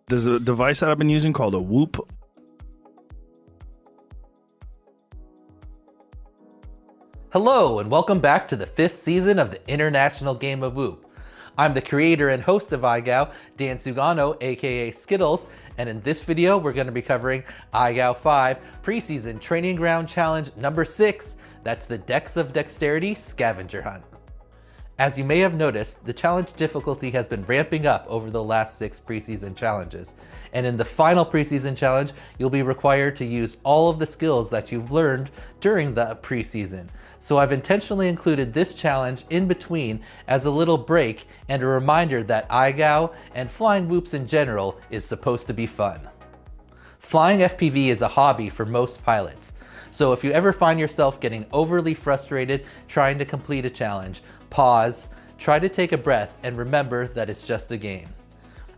There's a device that I've been using called a Whoop. Hello, and welcome back to the 5th season of the International Game of Whoop. I'm the creator and host of IGOW, Dan Sugano, aka Skittles, and in this video we're going to be covering IGOW5 Preseason Training Ground Challenge number 6. That's the Decks of Dexterity Scavenger Hunt. As you may have noticed, the challenge difficulty has been ramping up over the last 6 preseason challenges. And in the final preseason challenge, you'll be required to use all of the skills that you've learned during the preseason. So I've intentionally included this challenge in between as a little break and a reminder that IGOW and flying whoops in general is supposed to be fun. Flying FPV is a hobby for most pilots. So if you ever find yourself getting overly frustrated trying to complete a challenge, pause, try to take a breath, and remember that it's just a game.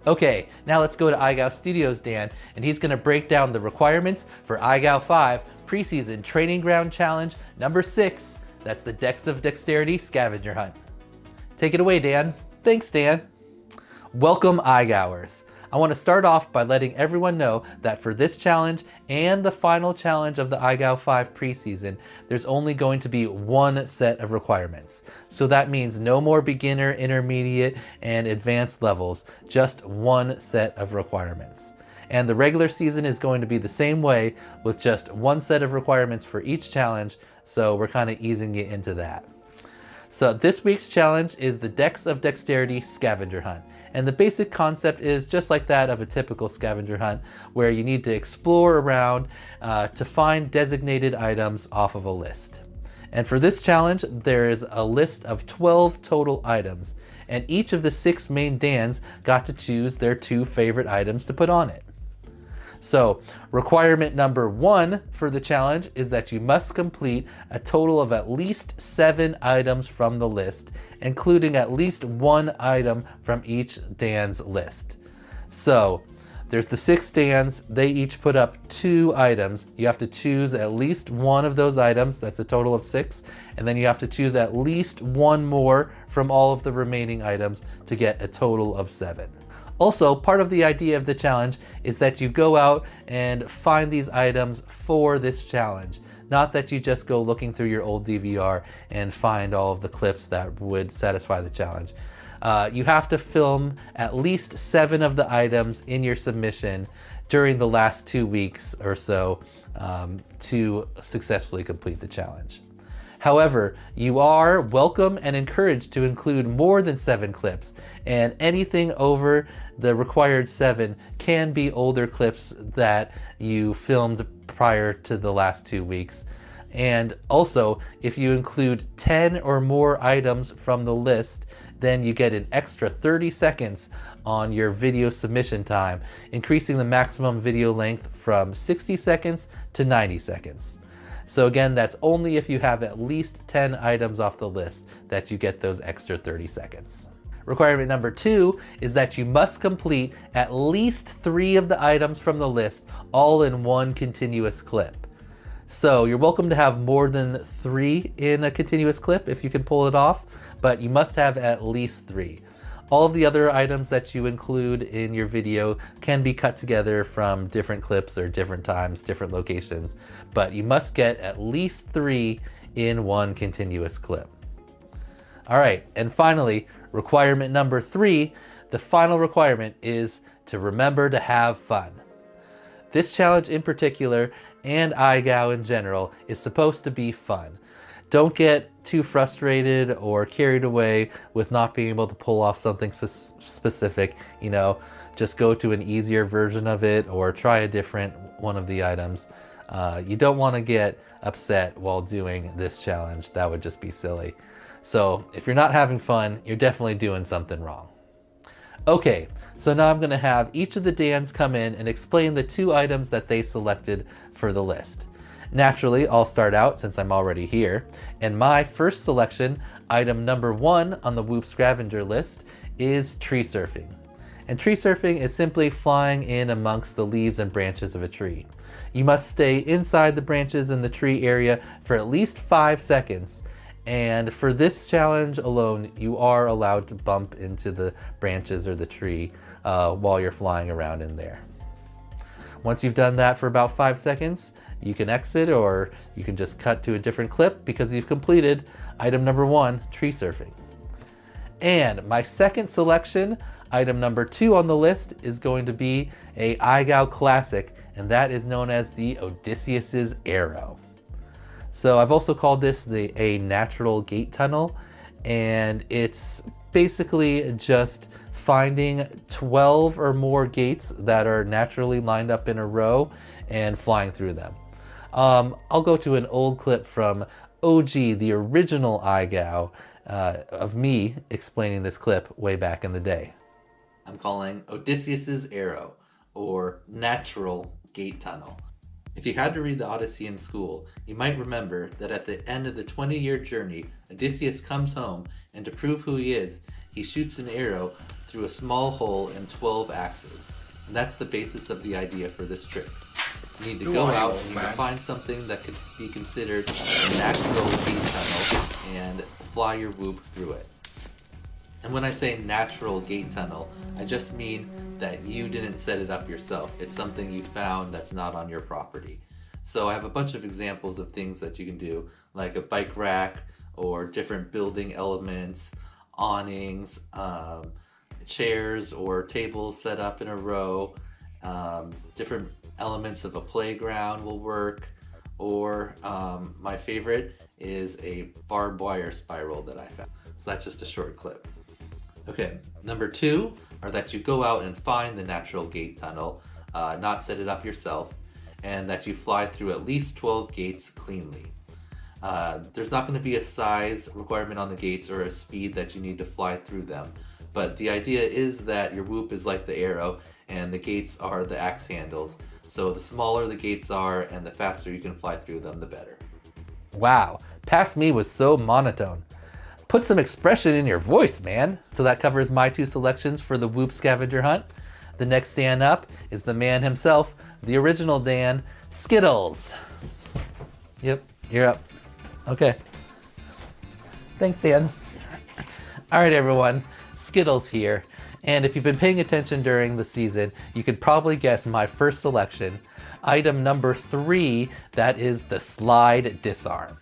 Okay, now let's go to IGOW Studios' Dan, and he's gonna break down the requirements for IGOW5 Preseason Training Ground Challenge number 6. That's the Decks of Dexterity Scavenger Hunt. Take it away, Dan. Thanks, Dan. Welcome, IGOWers. I want to start off by letting everyone know that for this challenge and the final challenge of the IGOW5 preseason, there's only going to be one set of requirements. So that means no more beginner, intermediate, and advanced levels, just one set of requirements. And the regular season is going to be the same way with just one set of requirements for each challenge, so we're kind of easing you into that. So this week's challenge is the Decks of Dexterity Scavenger Hunt. And the basic concept is just like that of a typical scavenger hunt, where you need to explore around to find designated items off of a list. And for this challenge, there is a list of 12 total items, and each of the 6 main Dans got to choose their 2 favorite items to put on it. So requirement number 1 for the challenge is that you must complete a total of at least 7 items from the list, including at least 1 item from each Dan's list. So there's the 6 Dans, they each put up 2 items. You have to choose at least 1 of those items, that's a total of 6, and then you have to choose at least 1 more from all of the remaining items to get a total of 7. Also, part of the idea of the challenge is that you go out and find these items for this challenge. Not that you just go looking through your old DVR and find all of the clips that would satisfy the challenge. You have to film at least 7 of the items in your submission during the last 2 weeks or so to successfully complete the challenge. However, you are welcome and encouraged to include more than 7 clips, and anything over the required 7 can be older clips that you filmed prior to the last 2 weeks. And also, if you include 10 or more items from the list, then you get an extra 30 seconds on your video submission time, increasing the maximum video length from 60 seconds to 90 seconds. So again, that's only if you have at least 10 items off the list that you get those extra 30 seconds. Requirement number 2 is that you must complete at least 3 of the items from the list all in one continuous clip. So you're welcome to have more than 3 in a continuous clip if you can pull it off, but you must have at least 3. All of the other items that you include in your video can be cut together from different clips or different times, different locations, but you must get at least 3 in one continuous clip. All right, and finally, requirement number 3, the final requirement is to remember to have fun. This challenge in particular, and IGOW in general, is supposed to be fun. Don't get too frustrated or carried away with not being able to pull off something specific. You know, just go to an easier version of it or try a different one of the items. You don't want to get upset while doing this challenge. That would just be silly. So if you're not having fun, you're definitely doing something wrong. Okay, so now I'm going to have each of the Dans come in and explain the 2 items that they selected for the list. Naturally, I'll start out since I'm already here, and my first selection, item number 1 on the Whoop Scavenger list, is tree surfing. And tree surfing is simply flying in amongst the leaves and branches of a tree. You must stay inside the branches in the tree area for at least 5 seconds, And for this challenge alone, you are allowed to bump into the branches or the tree while you're flying around in there. Once you've done that for about 5 seconds, you can exit, or you can just cut to a different clip because you've completed item number 1, tree surfing. And my second selection, item number 2 on the list, is going to be a IGOW classic, and that is known as the Odysseus's Arrow. So I've also called this a natural gate tunnel, and it's basically just finding 12 or more gates that are naturally lined up in a row and flying through them. I'll go to an old clip from OG, the original IGOW, of me explaining this clip way back in the day. I'm calling Odysseus's Arrow, or Natural Gate Tunnel. If you had to read the Odyssey in school, you might remember that at the end of the 20-year journey, Odysseus comes home, and to prove who he is, he shoots an arrow through a small hole and 12 axes. And that's the basis of the idea for this trick. You need to go out and you can find something that could be considered a natural gate tunnel and fly your whoop through it. And when I say natural gate tunnel, I just mean that you didn't set it up yourself. It's something you found that's not on your property. So I have a bunch of examples of things that you can do, like a bike rack or different building elements, awnings, chairs or tables set up in a row, different elements of a playground will work, or my favorite is a barbed wire spiral that I found. So that's just a short clip. Okay, number 2 are that you go out and find the natural gate tunnel, not set it up yourself, and that you fly through at least 12 gates cleanly. There's not going to be a size requirement on the gates or a speed that you need to fly through them, but the idea is that your whoop is like the arrow and the gates are the axe handles. So the smaller the gates are and the faster you can fly through them, the better. Wow, past me was so monotone. Put some expression in your voice, man. So that covers my 2 selections for the Whoop Scavenger Hunt. The next Dan up is the man himself, the original Dan, Skittles. Yep, you're up. Okay. Thanks, Dan. All right, everyone, Skittles here. And if you've been paying attention during the season, you could probably guess my first selection, item number 3, that is the slide disarm.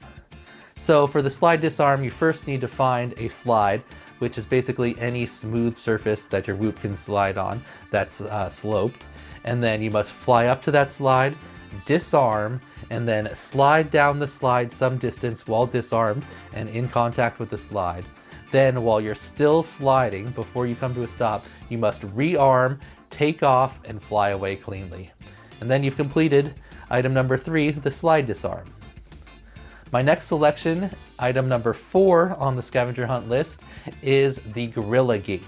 So for the slide disarm, you first need to find a slide, which is basically any smooth surface that your whoop can slide on that's sloped. And then you must fly up to that slide, disarm, and then slide down the slide some distance while disarmed and in contact with the slide. Then while you're still sliding, before you come to a stop, you must rearm, take off, and fly away cleanly. And then you've completed item number 3, the slide disarm. My next selection, item number 4 on the scavenger hunt list, is the gorilla gate.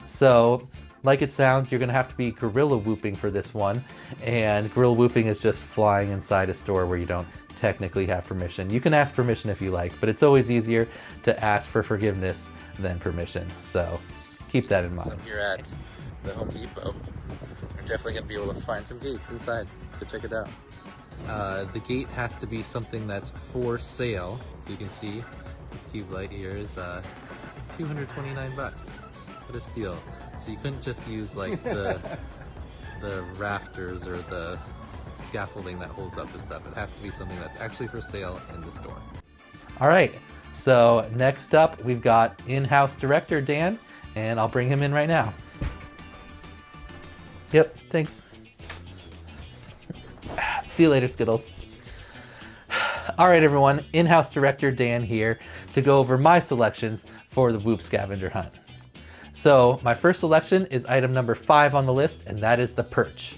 So, like it sounds, you're gonna have to be gorilla whooping for this one, and gorilla whooping is just flying inside a store where you don't technically have permission. You can ask permission if you like, but it's always easier to ask for forgiveness than permission, so keep that in mind. So here at the Home Depot, we're definitely gonna be able to find some gates inside. Let's go check it out. The gate has to be something that's for sale. So you can see this cube light here is $229. What a steal. So you couldn't just use like the rafters or the scaffolding that holds up the stuff. It has to be something that's actually for sale in the store. All right, so next up we've got in-house director Dan, and I'll bring him in right now. Yep, thanks. See you later, Skittles. All right, everyone, in-house director Dan here to go over my selections for the Whoop Scavenger Hunt. So my first selection is item number 5 on the list, and that is the perch.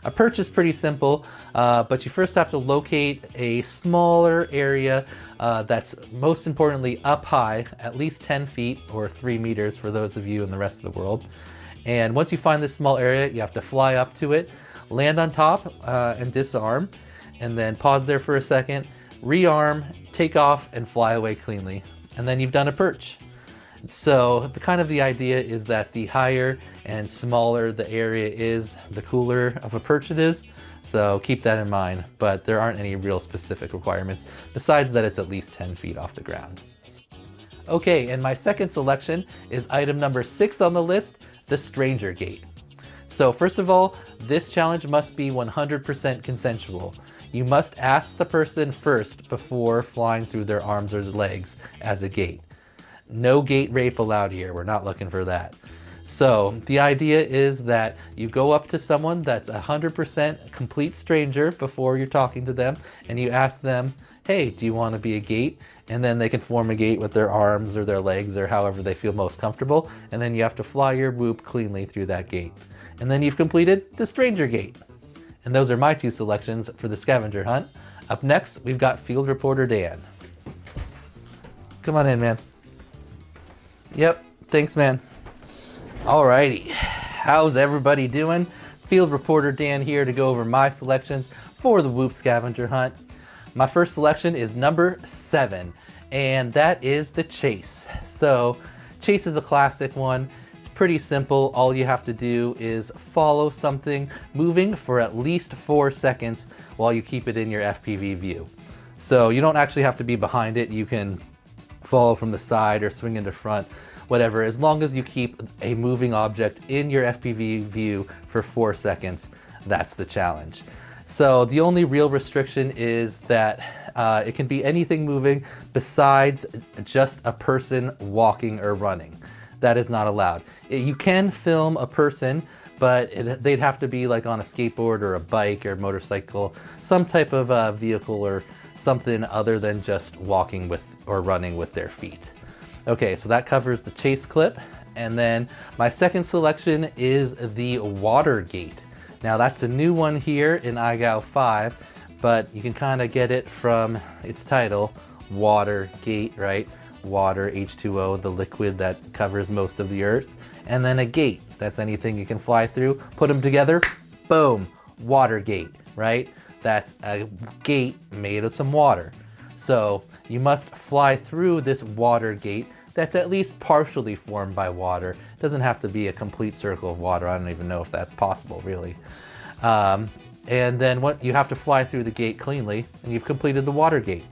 A perch is pretty simple, but you first have to locate a smaller area that's most importantly up high, at least 10 feet or 3 meters for those of you in the rest of the world. And once you find this small area, you have to fly up to it, land on top and disarm, and then pause there for a second, rearm, take off, and fly away cleanly. And then you've done a perch. So the idea is that the higher and smaller the area is, the cooler of a perch it is. So keep that in mind, but there aren't any real specific requirements besides that it's at least 10 feet off the ground. Okay, and my second selection is item number 6 on the list, the Stranger Gate. So first of all, this challenge must be 100% consensual. You must ask the person first before flying through their arms or legs as a gate. No gate rape allowed here, we're not looking for that. So the idea is that you go up to someone that's 100% complete stranger before you're talking to them, and you ask them, hey, do you want to be a gate? And then they can form a gate with their arms or their legs or however they feel most comfortable, and then you have to fly your whoop cleanly through that gate. And then you've completed the Stranger Gate. And those are my 2 selections for the scavenger hunt. Up next, we've got Field Reporter Dan. Come on in, man. Yep, thanks, man. Alrighty, how's everybody doing? Field Reporter Dan here to go over my selections for the Whoop Scavenger Hunt. My first selection is number 7, and that is the Chase. So, Chase is a classic one. It's pretty simple. All you have to do is follow something moving for at least 4 seconds while you keep it in your FPV view. So you don't actually have to be behind it. You can follow from the side or swing into front, whatever, as long as you keep a moving object in your FPV view for 4 seconds. That's the challenge. So the only real restriction is that it can be anything moving besides just a person walking or running. That is not allowed. You can film a person, but they'd have to be like on a skateboard or a bike or motorcycle, some type of vehicle or something other than just walking with or running with their feet. Okay, so that covers the Chase clip. And then my second selection is the Water Gate. Now that's a new one here in IGOW5, but you can kind of get it from its title, Water Gate, right? Water, H2O, the liquid that covers most of the earth. And then a gate, that's anything you can fly through. Put them together, boom, Water Gate, right? That's a gate made of some water. So you must fly through this water gate that's at least partially formed by water. It doesn't have to be a complete circle of water. I don't even know if that's possible, really. And then you have to fly through the gate cleanly, and you've completed the water gate.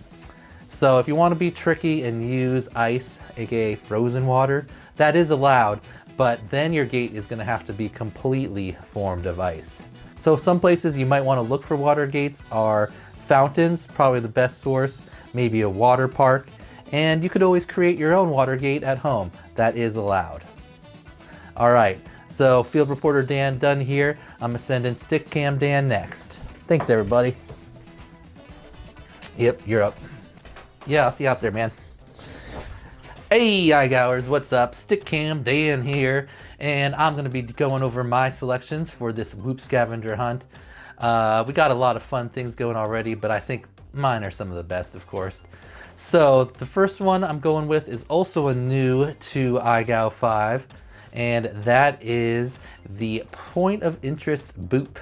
So if you want to be tricky and use ice, aka frozen water, that is allowed, but then your gate is going to have to be completely formed of ice. So some places you might want to look for water gates are fountains, probably the best source, maybe a water park, and you could always create your own water gate at home. That is allowed. All right, so Field Reporter Dan done here. I'm gonna send in Stick Cam Dan next. Thanks, everybody. Yep, you're up. Yeah, I'll see you out there, man. Hey, IGOWers, what's up? Stick Cam Dan here, and I'm gonna be going over my selections for this Whoop Scavenger Hunt. We got a lot of fun things going already, but I think mine are some of the best, of course. So the first one I'm going with is also a new to IGOW5, and that is the Point of Interest Boop.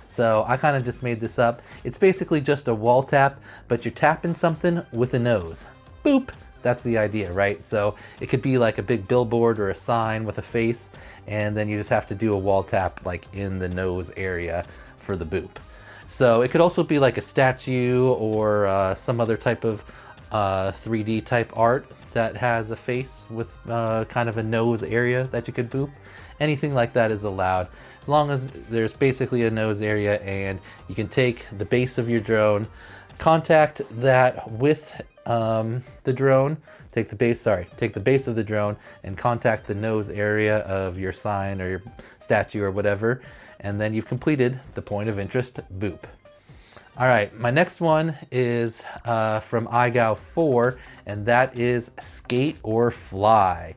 So I kind of just made this up. It's basically just a wall tap, but you're tapping something with a nose. Boop! That's the idea, right? So it could be like a big billboard or a sign with a face, and then you just have to do a wall tap like in the nose area for the boop. So it could also be like a statue or some other type of 3D type art that has a face with kind of a nose area that you could boop. Anything like that is allowed, as long as there's basically a nose area, and you can take the base of your drone, contact that with the drone, take the base of the drone and contact the nose area of your sign or your statue or whatever, and then you've completed the Point of Interest Boop. All right, my next one is from IGOW4, and that is Skate or Fly.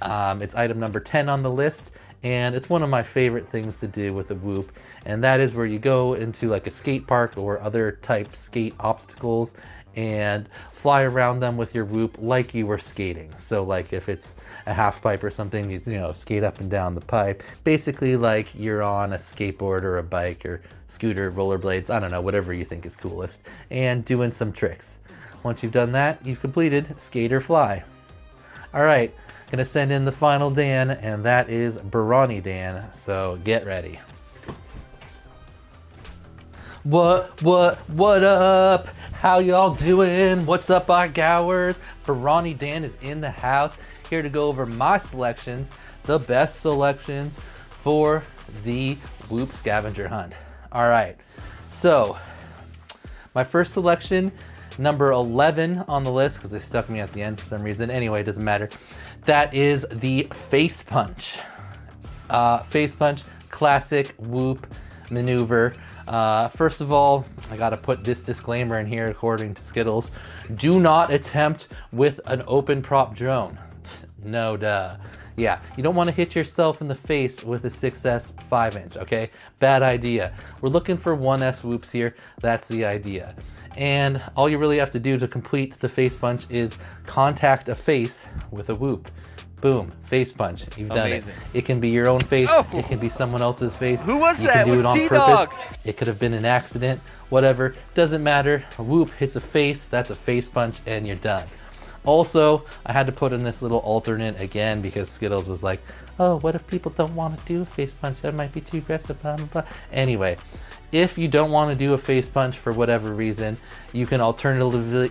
It's item number 10 on the list, and it's one of my favorite things to do with a Whoop, and that is where you go into like a skate park or other type skate obstacles and fly around them with your Whoop like you were skating. So like if it's a half pipe or something, you know, skate up and down the pipe, basically like you're on a skateboard or a bike or scooter, rollerblades, I don't know, whatever you think is coolest, and doing some tricks. Once you've done that, you've completed Skate or Fly. All right, gonna send in the final Dan, and that is Barani Dan, so get ready. What up? How y'all doing? What's up, IGOWers? Ronnie Dan is in the house, here to go over my selections, the best selections for the Whoop Scavenger Hunt. All right, so my first selection, number 11 on the list, because they stuck me at the end for some reason. Anyway, it doesn't matter. That is the Face Punch. Face Punch, classic Whoop maneuver. First of all, I gotta put this disclaimer in here according to Skittles. Do not attempt with an open prop drone. No duh. Yeah, you don't want to hit yourself in the face with a 6S 5-inch, okay? Bad idea. We're looking for 1S whoops here. That's the idea. And all you really have to do to complete the face punch is contact a face with a whoop. Boom, face punch. You've done it. It can be your own face. Oh. It can be someone else's face. Who was you that? You can do it on T-Dog. purpose. It could have been an accident. Whatever. Doesn't matter. A whoop hits a face. That's a face punch, and you're done. Also, I had to put in this little alternate again because Skittles was like, oh, what if people don't want to do a face punch? That might be too aggressive, blah, blah, blah. Anyway, if you don't want to do a face punch for whatever reason, you can alternatively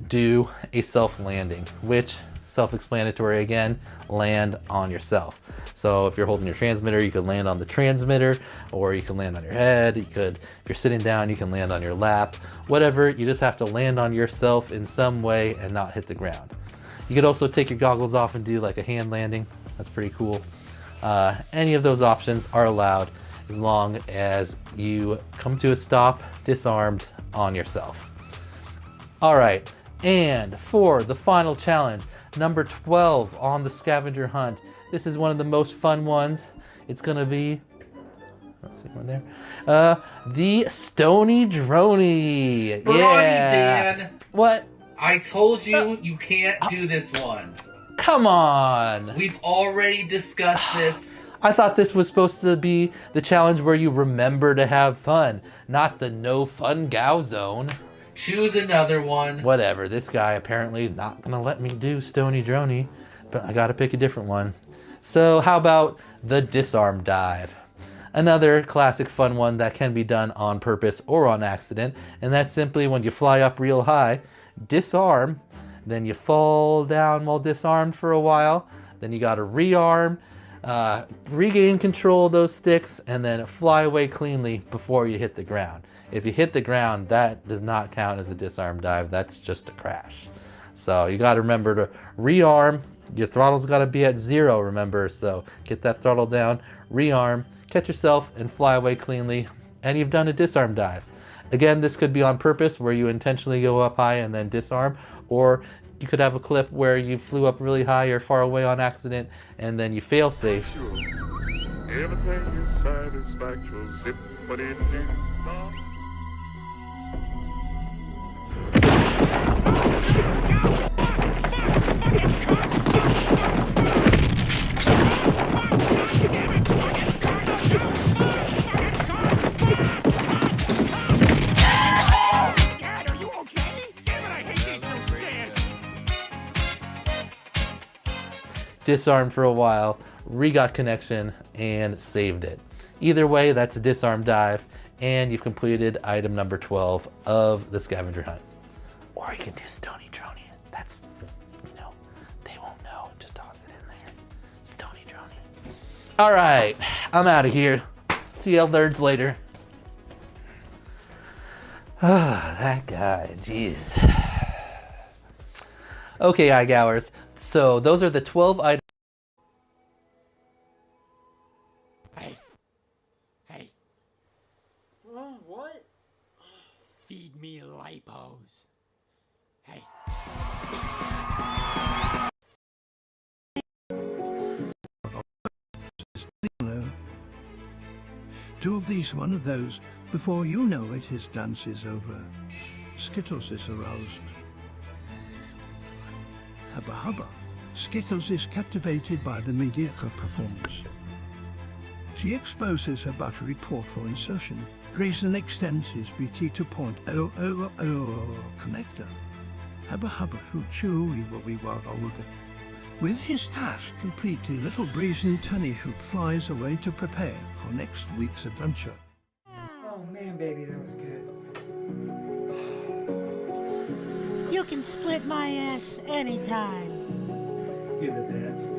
do a self-landing, which, self-explanatory again, land on yourself. So if you're holding your transmitter, you can land on the transmitter, or you can land on your head. You could, if you're sitting down, you can land on your lap, whatever. You just have to land on yourself in some way and not hit the ground. You could also take your goggles off and do like a hand landing. That's pretty cool. Any of those options are allowed as long as you come to a stop disarmed on yourself. All right, and for the final challenge, number 12 on the scavenger hunt. This is one of the most fun ones. It's gonna be, let's see, one there. The Stony Droney. Yeah. Dan. What? I told you you can't do this one. Come on. We've already discussed this. I thought this was supposed to be the challenge where you remember to have fun, not the no fun gow zone. Choose another one. Whatever, this guy apparently is not gonna let me do Stony Droney, but I gotta pick a different one. So how about the disarm dive? Another classic fun one that can be done on purpose or on accident, and that's simply when you fly up real high, disarm, then you fall down while disarmed for a while, then you gotta rearm, regain control of those sticks, and then fly away cleanly before you hit the ground. If you hit the ground, that does not count as a disarm dive. That's just a crash. So you got to remember to rearm. Your throttle's got to be at 0, remember. So get that throttle down, rearm, catch yourself, and fly away cleanly. And you've done a disarm dive. Again, this could be on purpose, where you intentionally go up high and then disarm. Or you could have a clip where you flew up really high or far away on accident, and then you fail safe. Everything is satisfactory. Zip-a-dee-dee-dee. Dad, are you okay? Damn it, I hate these new stairs. Disarmed for a while, re-got connection, and saved it. Either way, that's a disarm dive, and you've completed item number 12 of the scavenger hunt. Or you can do Stony Droney. That's, you know, they won't know. Just toss it in there. Stony Droney. All right, I'm out of here. See you nerds later. Ah, that guy, jeez. Okay, IGOWers. So those are the 12 items. Hey. What? Feed me lipos. Hey. Two of these, one of those. Before you know it, his dance is over. Skittles is aroused. Hubba hubba. Skittles is captivated by the mediocre performance. She exposes her buttery port for insertion. Grayson extends his BT2.000 connector. Hubba hubba hoo chewy will be wild older. With his task complete, the little brazen tunny hoop flies away to prepare for next week's adventure. baby, that was good. You can split my ass anytime. You're the best.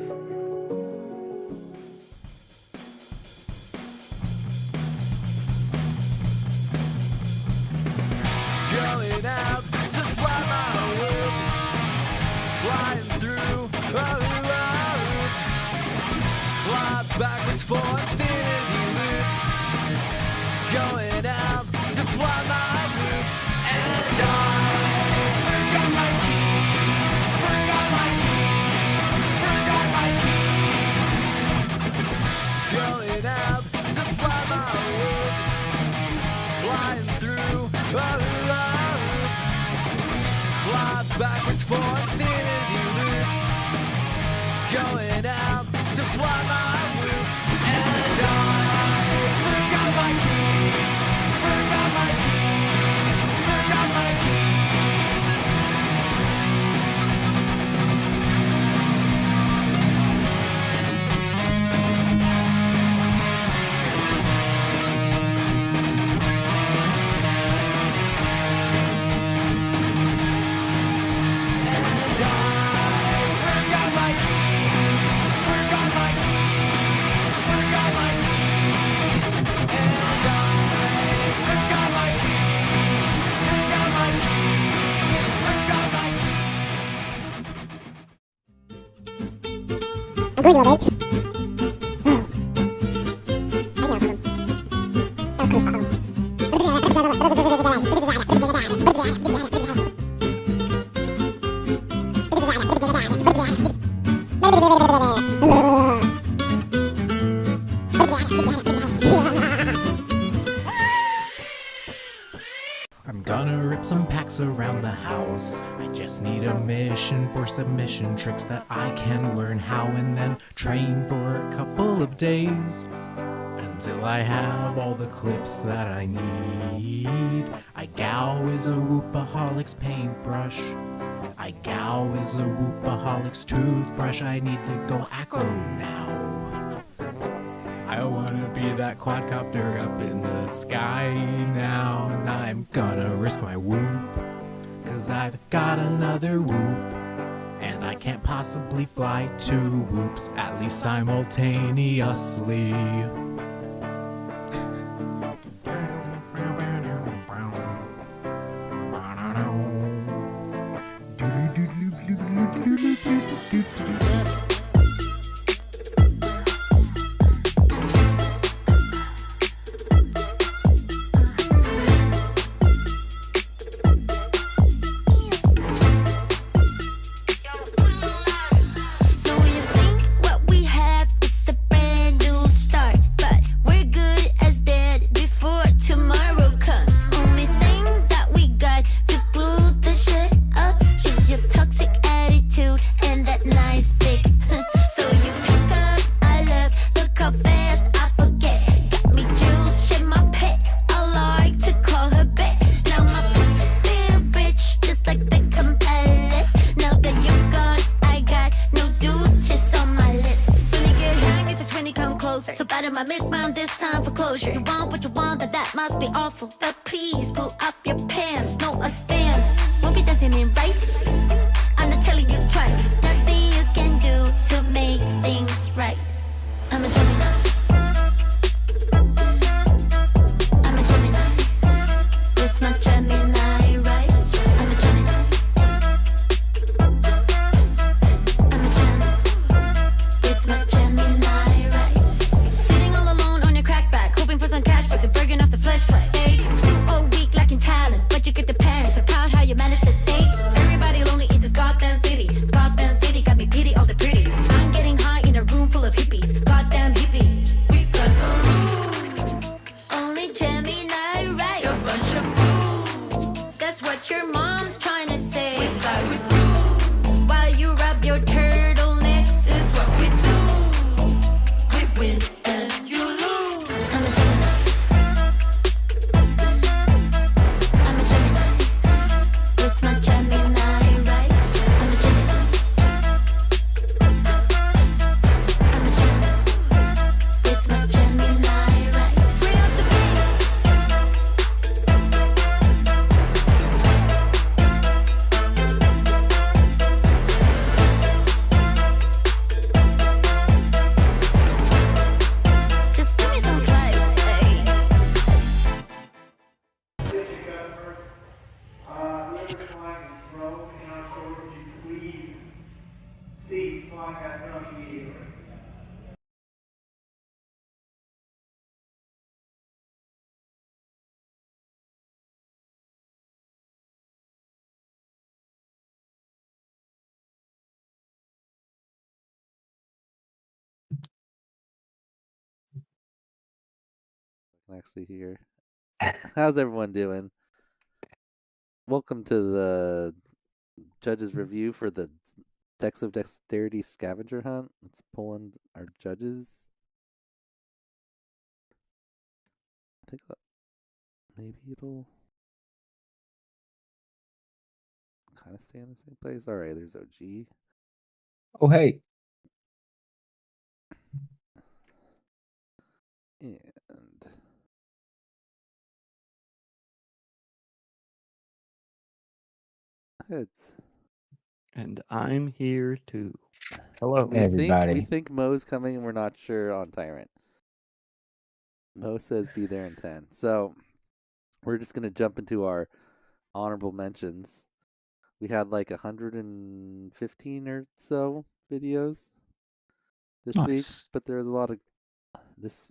Going out to fly my world, flying through a loop, fly backwards for infinity loops. Going out to fly my loop, and I forgot my keys, forgot my keys, forgot my keys. Going out to fly my world, flying through a loop, fly backwards for infinity loops. Going out to fly my loop, and I forgot my keys, forgot my keys, forgot my keys. I'm gonna rip some packs around the house. I just need a mission for submission tricks that I can learn how and then train for a couple of days until I have all the clips that I need. IGOW is a whoopaholic's paintbrush. IGOW is a whoopaholic's toothbrush. I need to go acro now. I wanna be that quadcopter up in the sky now, and I'm gonna risk my whoop, 'cause I've got another whoop, and I can't possibly fly two whoops, at least simultaneously. So bad in my misbound, this time for closure. You want what you want, that must be awful. But please pull up your pants, no offense. Won't be dancing in rice. I'm not telling you twice. Nothing you can do to make things right. I'm a Gemini. I'm a Gemini. With my Gemini rights. I'm a Gemini. I'm a Gemini. With my Gemini rights. Sitting all alone on your crack back, hoping for some cash, but they're burning off the fleshlight. Hey, still all week, Actually, here. How's everyone doing? Welcome to the judges review for the Decks of Dexterity Scavenger Hunt. Let's pull in our judges. I think maybe it'll kind of stay in the same place. All right, there's OG. Oh, hey. And heads. And I'm here too. Hello, everybody. We think Mo's coming and we're not sure on Tyrant. Mo says be there in 10. So we're just going to jump into our honorable mentions. We had like 115 or so videos this week, but there was a lot of this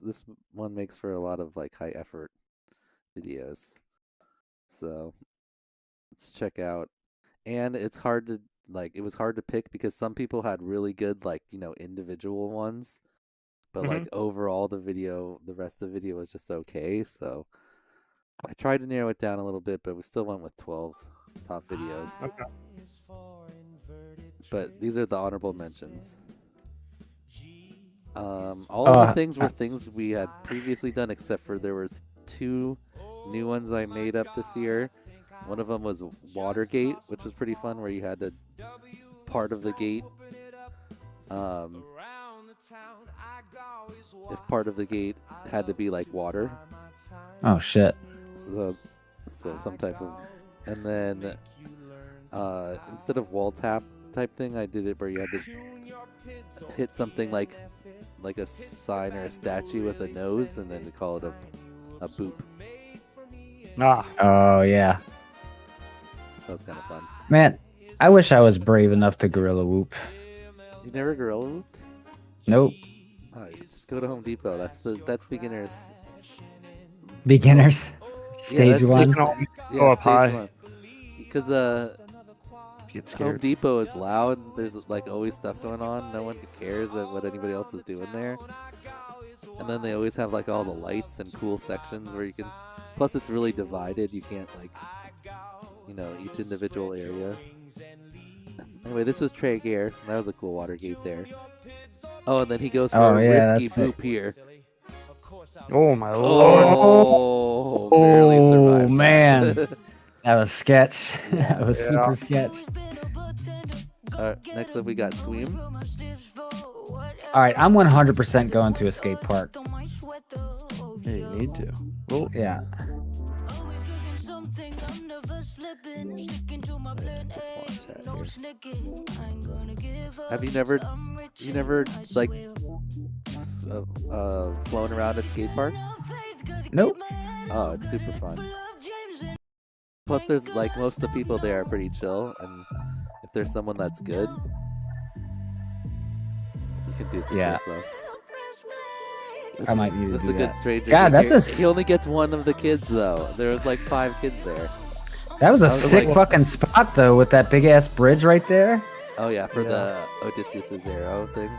one makes for a lot of like high effort videos. So let's check out. And it's hard to it was hard to pick because some people had really good individual ones, but like overall the rest of the video was just okay. So I tried to narrow it down a little bit, but we still went with 12 top videos. Okay. But these are the honorable mentions. All of the things were things we had previously done, except for there was 2 new ones I made up this year. One of them was Watergate, which was pretty fun, where you had to part of the gate. If part of the gate had to be like water. Oh shit. So some type of, and then instead of wall tap type thing, I did it where you had to hit something like a sign or a statue with a nose, and then to call it a boop. Oh yeah. That was kind of fun. Man, I wish I was brave enough to gorilla whoop. You never gorilla whooped? Nope. Oh, just go to Home Depot. That's beginners. Beginners. Stage 1. Yeah, up high. stage 1. Because Get Home scared. Depot is loud. There's like always stuff going on. No one cares at what anybody else is doing there. And then they always have like all the lights and cool sections where you can. Plus, it's really divided. You can't each individual area. Anyway, this was Trey Gare. That was a cool Watergate there. Oh, and then he goes for a risky boop here. Oh my lord! Oh, barely survived. Man, that was sketch. Yeah. That was super sketch. Next up, we got Swim. All right, I'm 100% going to a skate park. Yeah, you need to. Oh. Yeah. Have you never like flown around a skate park? Nope. Oh, it's super fun. Plus, there's like most of the people there are pretty chill, and if there's someone that's good, you can do some Yeah. good stuff. I might need to This is do a good that. stranger. God, He only gets one of the kids though. There was like 5 kids there. That was a I was sick like- fucking spot though, with that big ass bridge right there. Oh yeah, for the Odysseus' arrow thing.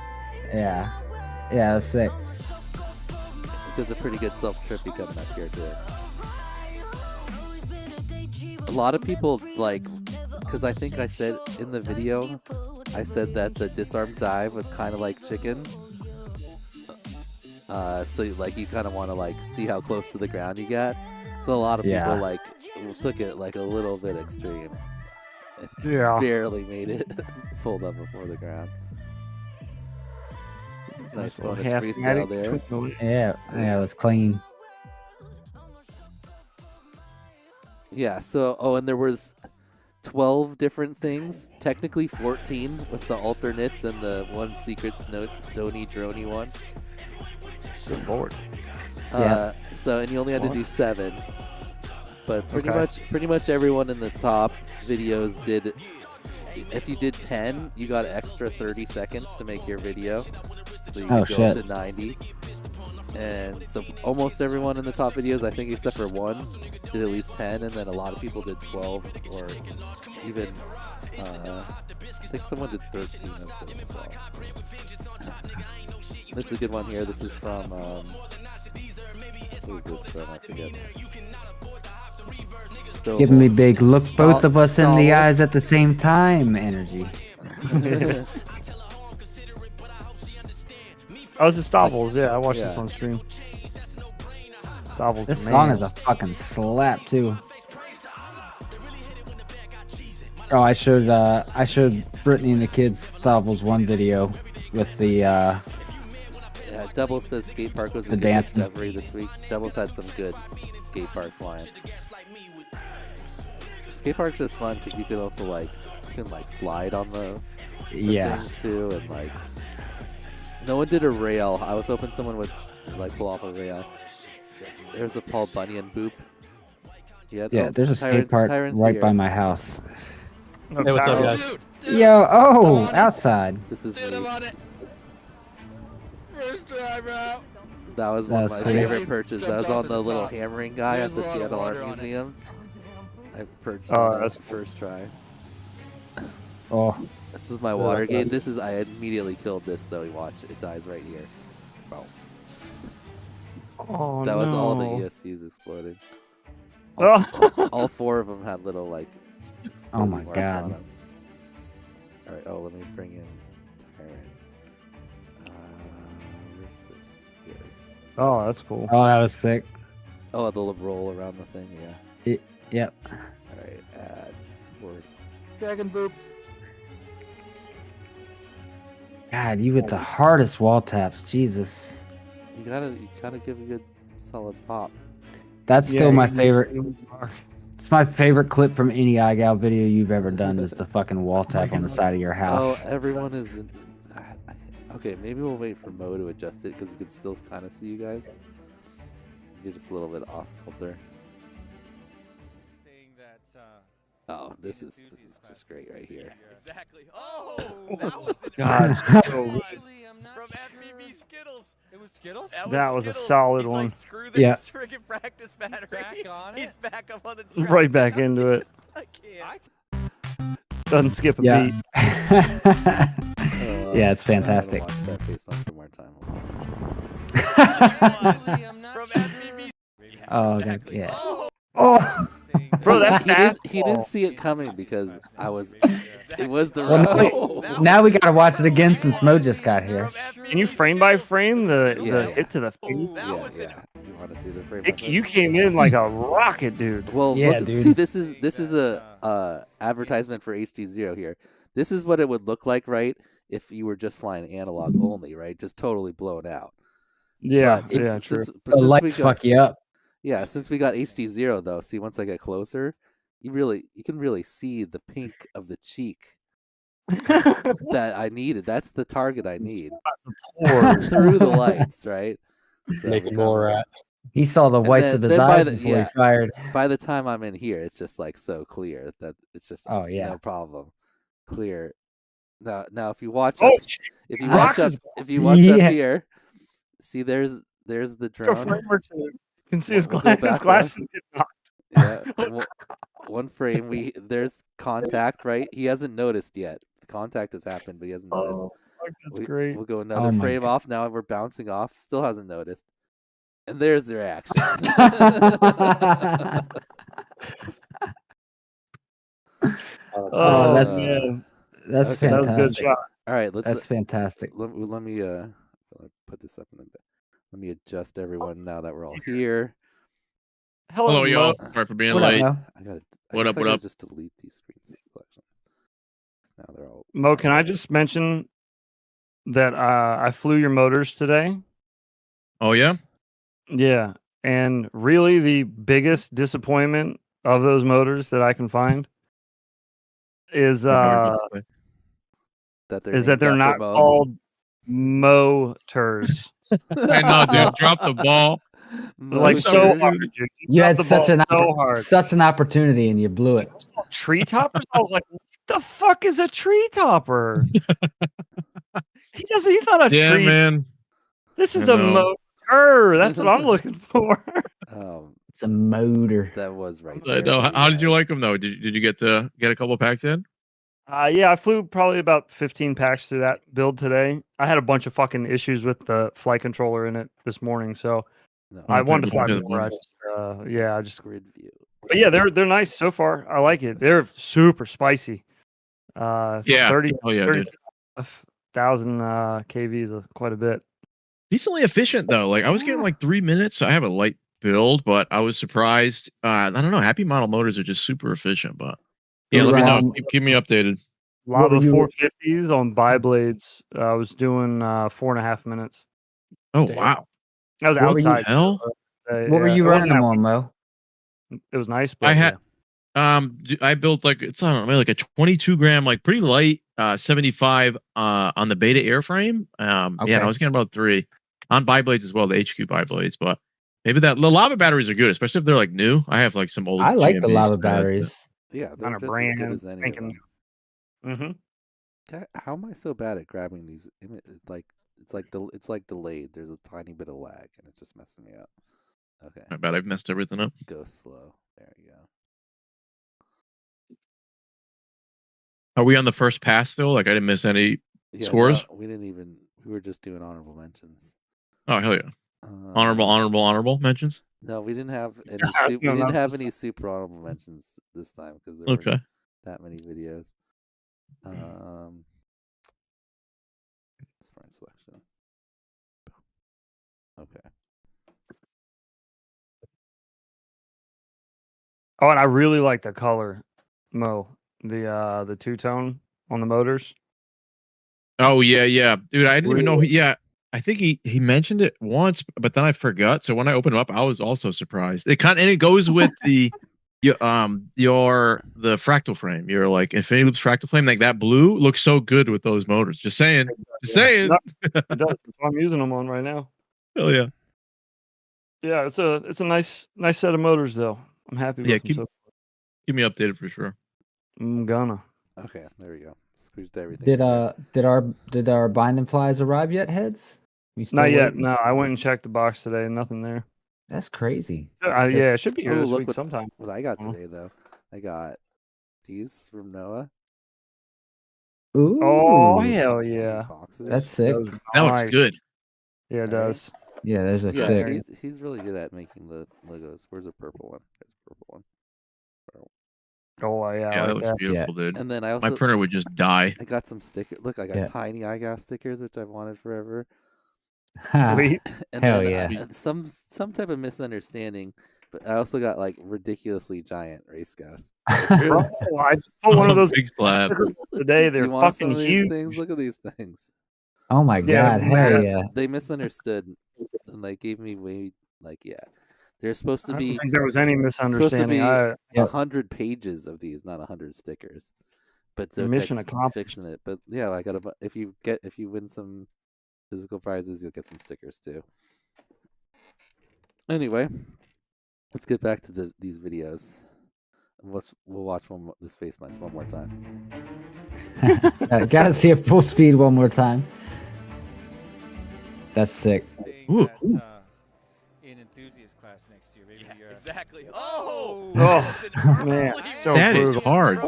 Yeah. Yeah, that was sick. There's a pretty good self-trippy coming up here too. A lot of people because I think I said in the video, I said that the disarm dive was kind of like chicken. So like you kind of want to see how close to the ground you got. So a lot of people took it like a little bit extreme. Yeah. Barely made it pulled up before the ground. It's a nice bonus freestyle there. Yeah, it was clean. Yeah, so and there was 12 different things, technically 14 with the alternates and the one secret stony droney one. Good lord. So and you only had to do 7. But pretty much everyone in the top videos did if you did 10, you got extra 30 seconds to make your video. So you Oh, could go up shit. to 90. And so almost everyone in the top videos, I think except for one, did at least 10, and then a lot of people did 12, or even, I think someone did 13 of them as well. This is a good one here. This is from, who is this from? I forget. It's giving me big look both of us in the Stall. eyes at the same time energy. Oh, this is Stopples. Yeah, I watched Yeah. this on stream. Stopples. This the song man. is a fucking slap too. Oh, I showed Brittany and the kids Stavels one video with the Yeah, Doubles says skate park was a The good dancing. discovery this week. Doubles had some good skate park flying. Skate park's just fun because you can also like slide on the Yeah. things too, and like no one did a rail. I was hoping someone would like pull off a rail. There's a Paul Bunyan boop. Yeah, there's a skate park right by my house. Hey, what's up, guys? Yo, oh, outside. This is me. First try, bro. That was one of That was my cool. favorite purchases. That was on the little hammering guy at the Seattle Art Museum. I purchased that that's first try. Oh. This is my Watergate. This is, I immediately killed this though. You watch, it dies right here. Boom. Oh, That was all the no. ESCs exploded. Oh. All four of them had little like Oh my exploding marks God. on them. All right. Oh, let me bring in Tyrant. Where's this? Here it is. Oh, that's cool. Oh, that was sick. Oh, the roll around the thing. Yeah. Yep. All right. Ads. Worse. Second boop. God, you with the hardest wall taps, Jesus. You gotta give a good solid pop. That's still my you- favorite. It's my favorite clip from any IGOW video you've ever done is the fucking wall tap on the side of your house. Oh, everyone is. Okay, maybe we'll wait for Mo to adjust it because we can still kind of see you guys. You're just a little bit off kilter. Saying that, Oh, this is just great right here. Exactly. Oh, that was the God, From so good. FBB Skittles. It was Skittles? That was a Skittles. solid He's one. Like, screw this Yeah. friggin' practice battery. He's back up on the track. Right back into it. I can't. Doesn't skip a Yeah. beat. Yeah, it's I wanna fantastic. Watch that face bump one more time. From FBB. Oh, God, yeah. Oh. Oh. Bro, that He didn't see it coming because I was. It was the Well, now we gotta watch it again since Mo just got here. Can you frame by frame the Yeah. hit to the face? Yeah. You want to see the frame? You came in like a rocket, dude. Well, Yeah, look, dude. see, this is a advertisement for HD0 here. This is what it would look like, right? If you were just flying analog only, right? Just totally blown out. Yeah, But yeah, true. The lights fuck you up. Yeah, since we got HD0 though, see once I get closer, you can really see the pink of the cheek that I needed. That's the target I need. Through the lights, right? So Making more rat. He saw the whites of his eyes before he fired. By the time I'm in here, it's just like so clear that it's just Oh, yeah. no problem. Clear. Now if you watch Oh, up, if you watch up Yeah. here, see there's the Go drone. frame or two. You can see his, We'll go his back glasses get knocked. Yeah. One frame there's contact, right? He hasn't noticed yet. The contact has happened, but he hasn't noticed. Oh, that's great. We'll go another Oh my frame God. off. Now we're bouncing off. Still hasn't noticed. And there's the reaction. Oh, that's man. that's Okay. That was a good fantastic. shot. All right, let's That's fantastic. let me put this up in the let me adjust everyone now that we're all here. Hello, y'all. Mo. Sorry for being What up, late. Mo? What up, I what gotta up? just delete these screen selections. Now they're all Mo, can I just mention that I flew your motors today? Oh yeah? Yeah, and really the biggest disappointment of those motors that I can find is that they're is that named they're after not Mo. called motors. I know, dude. Drop the ball. Like so Motors. hard, dude. You You dropped had the such ball an so hard. such an opopportunity and you blew it. Tree toppers. I was like, The fuck is a tree topper? He's not a Yeah, tree. man. This is I a know. motor. That's what I'm looking for. It's a motor. That was right I there. know. for How did you guys. like them though? Did you get to get a couple packs in? Yeah, I flew probably about 15 packs through that build today. I had a bunch of fucking issues with the flight controller in it this morning, so I wanted to fly more. I just grid view. But yeah, they're nice so far. I like it. They're super spicy. Yeah. 30, Oh yeah, dude. 30,000 kV is quite a bit. Decently efficient though. Like I was getting like 3 minutes. So I have a light build, but I was surprised. I don't know. Happy Model motors are just super efficient, but yeah, let me know. Keep me updated. Lava 450s on bi-blades. I was doing 4.5 minutes. Oh wow. That was outside. What were you running them on, Mo? It was nice, but I had I built like it's I don't know, like a 22 gram, like pretty light 75 on the beta airframe. Yeah, and I was getting about 3 on bi-blades as well, the HQ bi-blades, but maybe the lava batteries are good, especially if they're like new. I have like some old I like the GMBs, lava so that's good. batteries. Yeah, they're On a just brand. as good as any of them. Mm-hmm. How am I so bad at grabbing these? It's like delayed. There's a tiny bit of lag, and it's just messing me up. Okay. I bet I've messed everything up. Go slow. There you go. Are we on the first pass still? Like I didn't miss any scores? No, we didn't even. We were just doing honorable mentions. Oh hell yeah! Honorable mentions. No, we didn't have any. We didn't have any super honorable mentions this time because there weren't that many videos. Smart selection. Okay. Oh, and I really like the color, Mo. The two-tone on the motors. Oh yeah, dude. I didn't even know. I think he mentioned it once, but then I forgot. So when I opened them up, I was also surprised. It goes with the fractal frame. Your like Infinity Loops fractal frame, like that blue looks so good with those motors. Just saying. Just saying. It does. That's what I'm using them on right now. Hell yeah. Yeah, it's a nice set of motors though. I'm happy with them. Keep me updated for sure. I'm gonna. Okay, there we go. Squeezed everything. Did our binding flies arrive yet, heads? Not yet. No, I went and checked the box today. Nothing there. That's crazy. Yeah, it should be here this week sometime. What I got today though, I got these from Noah. Ooh. Oh hell yeah! That's sick. That looks good. Yeah, it does. Yeah, there's a sick. He's really good at making the Legos. Where's the purple one? There's the purple one. Oh yeah, Yeah, that like looks beautiful, dude. And then I also my printer would just die. I got some stickers. Look, I got tiny IGOW stickers, which I've wanted forever. Sweet. And Hell then, yeah. Some type of misunderstanding, but I also got like ridiculously giant race ghosts. I just put one of those big slab today. They're You want fucking some of huge. these things? Look at these things. Oh my god! Hell yeah! They misunderstood and they gave me they're supposed to be. I don't think there was any misunderstanding. Supposed to be 100 pages of these, not 100 stickers. But mission accomplished. Fixing it. But yeah, like if you win some physical prizes, you'll get some stickers too. Anyway, let's get back to these videos. We'll watch this face punch one more time. Gotta see it full speed one more time. That's sick. Ooh. In enthusiast class next year, maybe. Yeah, exactly. Oh, man, so that brutal. is hard.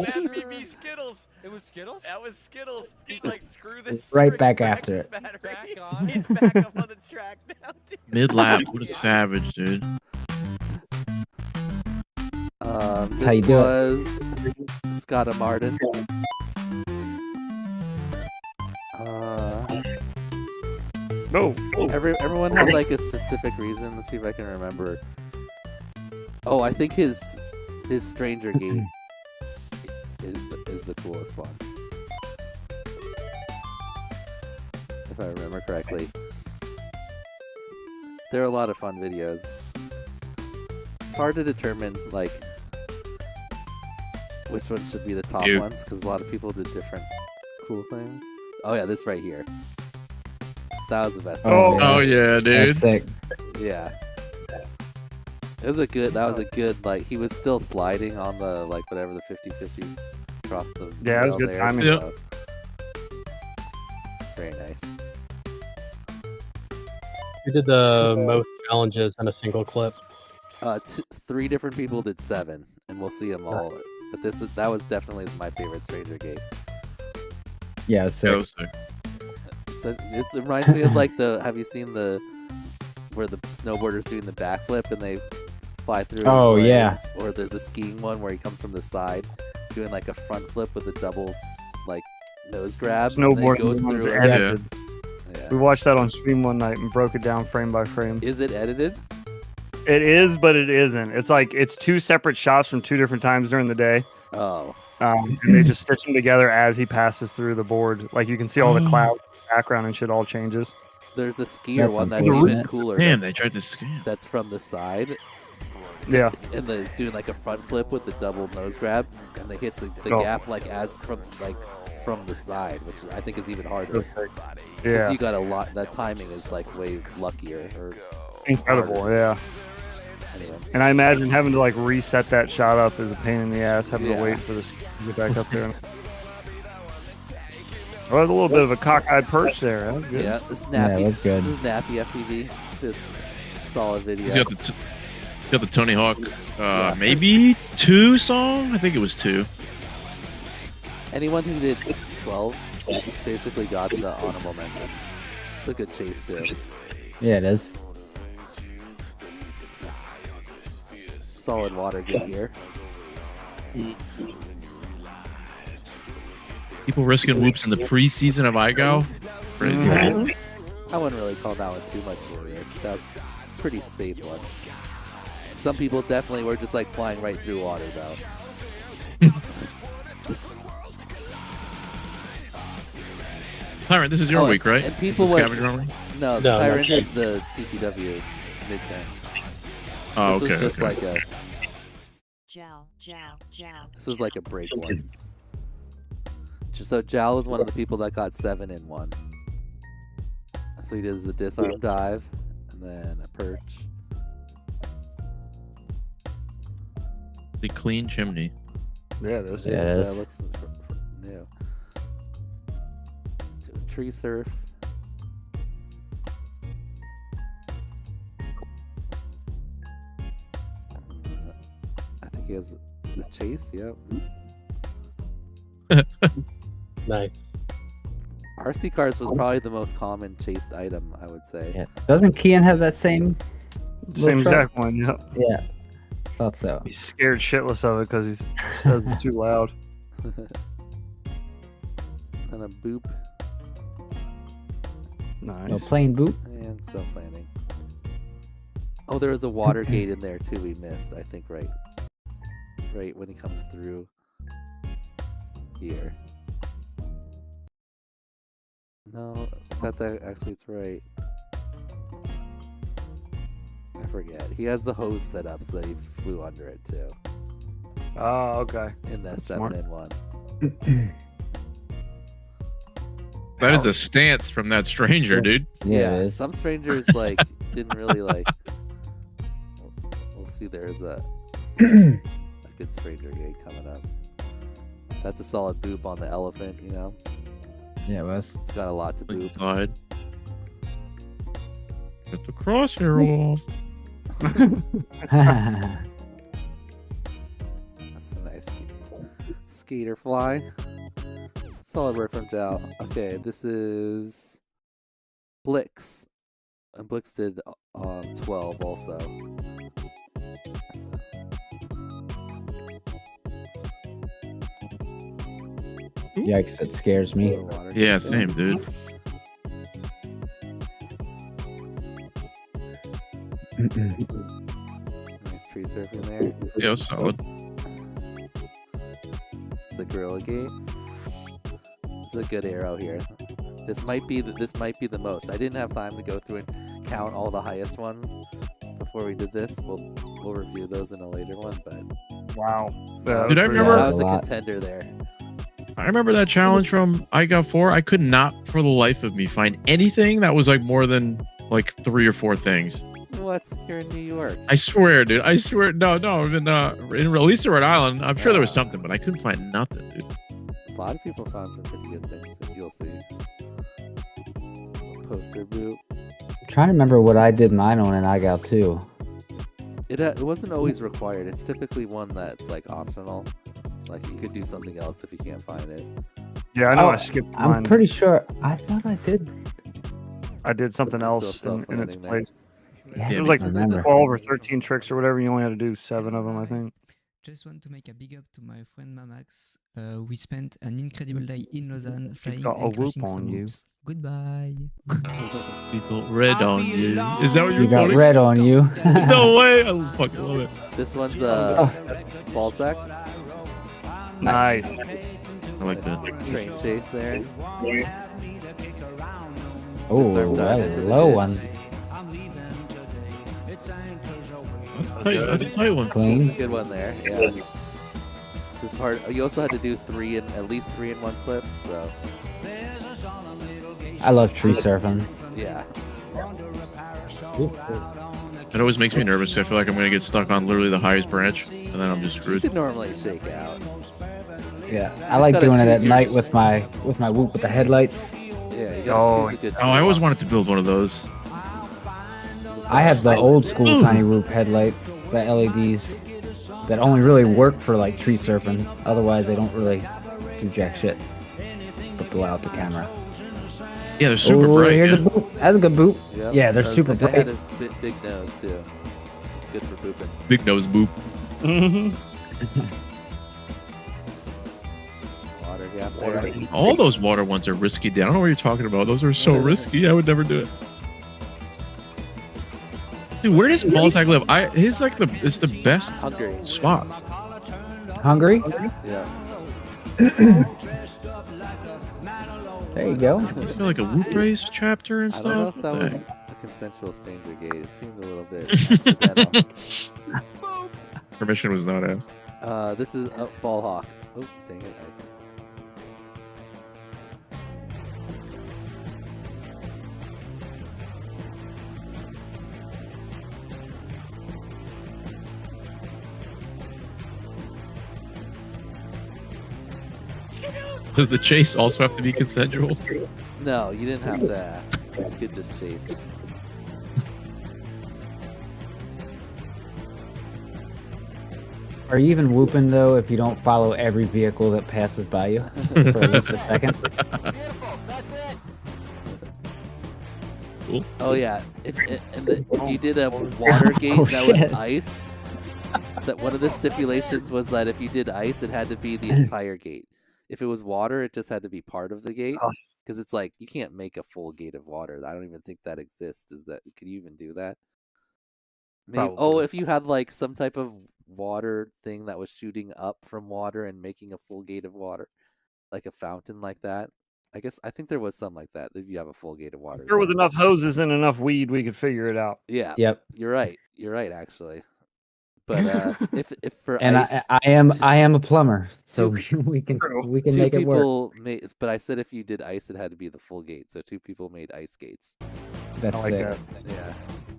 Skittles. It was Skittles. That was Skittles. He's like, screw this. Right back after it. He's back on. He's back up on the track now, dude. Mid lap, what a savage, dude. This was Scotta Martin. Everyone had like a specific reason. Let's see if I can remember. Oh, I think his Stranger Gate is the coolest one, if I remember correctly. There are a lot of fun videos. It's hard to determine like which one should be the top ones because a lot of people did different cool things. Oh yeah, this right here. That was the best. Oh yeah, dude. That's sick. Yeah. That was a good, like, he was still sliding on the, like, whatever, the 50-50 across the Yeah, it was rail good there. timing. So. Very nice. Who did the most challenges in a single clip? 3 different people did 7, and we'll see them all. But that was definitely my favorite Stranger Gate. Yeah, so It reminds me of like have you seen where the snowboarder's doing the backflip and they fly through his legs? Or there's a skiing one where he comes from the side, he's doing like a front flip with a double like nose grab. Snowboarding goes one's through edited. Yeah. We watched that on stream one night and broke it down frame by frame. Is it edited? It is, but it isn't. It's like it's 2 separate shots from 2 different times during the day. Oh. And they just stitch them together as he passes through the board. Like you can see all the clouds, background, and shit all changes. There's a skier one that's even cooler. Damn, they tried to scam. That's from the side. Yeah. And then it's doing like a front flip with the double nose grab, and they hit the gap like from the side, which I think is even harder. Yeah. You got a lot. That timing is like way luckier or incredible. harder. Yeah. Anyway. And I imagine having to like reset that shot up is a pain in the ass, having to wait for this to get back up there. Oh, there's a little bit of a cockeyed perch there. That was good. Yeah, snappy. Yeah, that's good. This is snappy FPV. This solid video. He's got the Tony Hawk, maybe 2 song. I think it was 2. Anyone who did 12 basically got the honorable mention. It's a good chase too. Yeah, it is. Solid water gear. People risking whoops in the preseason of IGOW. I wouldn't really call that one too much of a risk. That's a pretty safe one. Some people definitely were just like flying right through water though. Tyrant, this is your week, right? And people went. No, Tyrant is the TPW mid-10. Oh, this okay. was just like a. Jow. This was like a break one. So Jal was one of the people that got 7 in 1. So he does the disarm dive, and then a perch. It's a clean chimney. Yeah, it is. Yeah, so it looks new. Do a tree surf. I think he has a chase, yep. Nice. RC cars was probably the most common chased item, I would say. Yeah. Doesn't Kian have that same exact one? Yep. Yeah. Thought so. He's scared shitless of it because he says it's too loud. And a boop. Nice. No plane boop. And self landing. Oh, there was a water gate in there too. We missed, I think, right when he comes through here. No, actually it's right. I forget. He has the hose set up so that he flew under it too. Oh, okay. In that 7 in 1. That is a stance from that stranger, dude. Yeah, some strangers like didn't really like. We'll see. There's a good stranger gate coming up. That's a solid boop on the elephant, you know. Yeah, it was. It's got a lot to boop. Slide. Get the crosshair off. That's a nice skater fly. Solid work from Jal. Okay, this is Blix. And Blix did 12 also. Yikes, that scares me. Yeah, same, dude. Nice tree surfing there. Yeah, solid. It's the Gorilla Gate. It's a good arrow here. This might be the most. I didn't have time to go through and count all the highest ones before we did this. We'll review those in a later one, but wow. Dude, I remember that was a contender there. I remember that challenge from IGOW5. I could not, for the life of me, find anything that was like more than like 3 or 4 things. What? You're in New York. I swear, dude. I swear. No. I'm in at least in Rhode Island. I'm sure there was something, but I couldn't find nothing, dude. A lot of people found some pretty good things that you'll see. Poster boot. I'm trying to remember what I did mine on in IGOW2. It wasn't always required. It's typically one that's like optional. Like you could do something else if you can't find it. Yeah, I know. I skipped mine. I'm pretty sure. I thought I did. I did something else in its place. Yeah, it was like 12 or 13 tricks or whatever. You only had to do 7 of them, I think. Just want to make a big up to my friend Mamax. We spent an incredible day in Lausanne flying got a and whoop crashing on some you. whoops. Goodbye. People red on you. Is that what you're You got quoting? red on you. No way! I fucking love it. This one's ball sack. Nice. I like that. Train chase there. Oh, that low one. That's a tight one. Clean. That's a good one there. Yeah. This is part. You also had to do at least three in one clip. So. I love tree surfing. Yeah. It always makes me nervous. I feel like I'm gonna get stuck on literally the highest branch, and then I'm just You screwed. could normally shake out. Yeah, I like doing it at night with my whoop with the headlights. Yeah, you gotta choose a good. I always wanted to build one of those. I have the old school tiny whoop headlights, the LEDs, that only really work for like tree surfing. Otherwise, they don't really do jack shit but blow out the camera. Yeah, they're super bright. Here's Yeah. a boop. That's a good boop. Yep. Yeah, they're super That guy bright. had a big nose too. It's good for booping. Big nose boop. Water gap there. All those water ones are risky. Dude. I don't know what you're talking about. Those are so risky. I would never do it. Dude, where does Ballsack live? It's the best Hungary spot. Hungry? Yeah. There you go. Is there like a whoop race chapter and I stuff? don't know if that What the was heck? a consensual stranger gate. It seemed a little bit accidental. Permission was not asked. This is ball hawk. Oh, dang it. Does the chase also have to be consensual? No, you didn't have to ask. You could just chase. Are you even whooping though if you don't follow every vehicle that passes by you for at least a second? Cool. Oh yeah, if you did a water gate that was ice, that one of the stipulations was that if you did ice, it had to be the entire gate. If it was water, it just had to be part of the gate. Because it's like you can't make a full gate of water. I don't even think that exists. Could you even do that? Maybe, if you had like some type of water thing that was shooting up from water and making a full gate of water, like a fountain like that. I think there was some like that. If you have a full gate of water. If there was enough hoses and enough weed, we could figure it out. Yeah. Yep. You're right. You're right, actually. But if for And ice, I am a plumber, so we can make it work. But I said if you did ice, it had to be the full gate. So 2 people made ice gates. That's I like sick. that.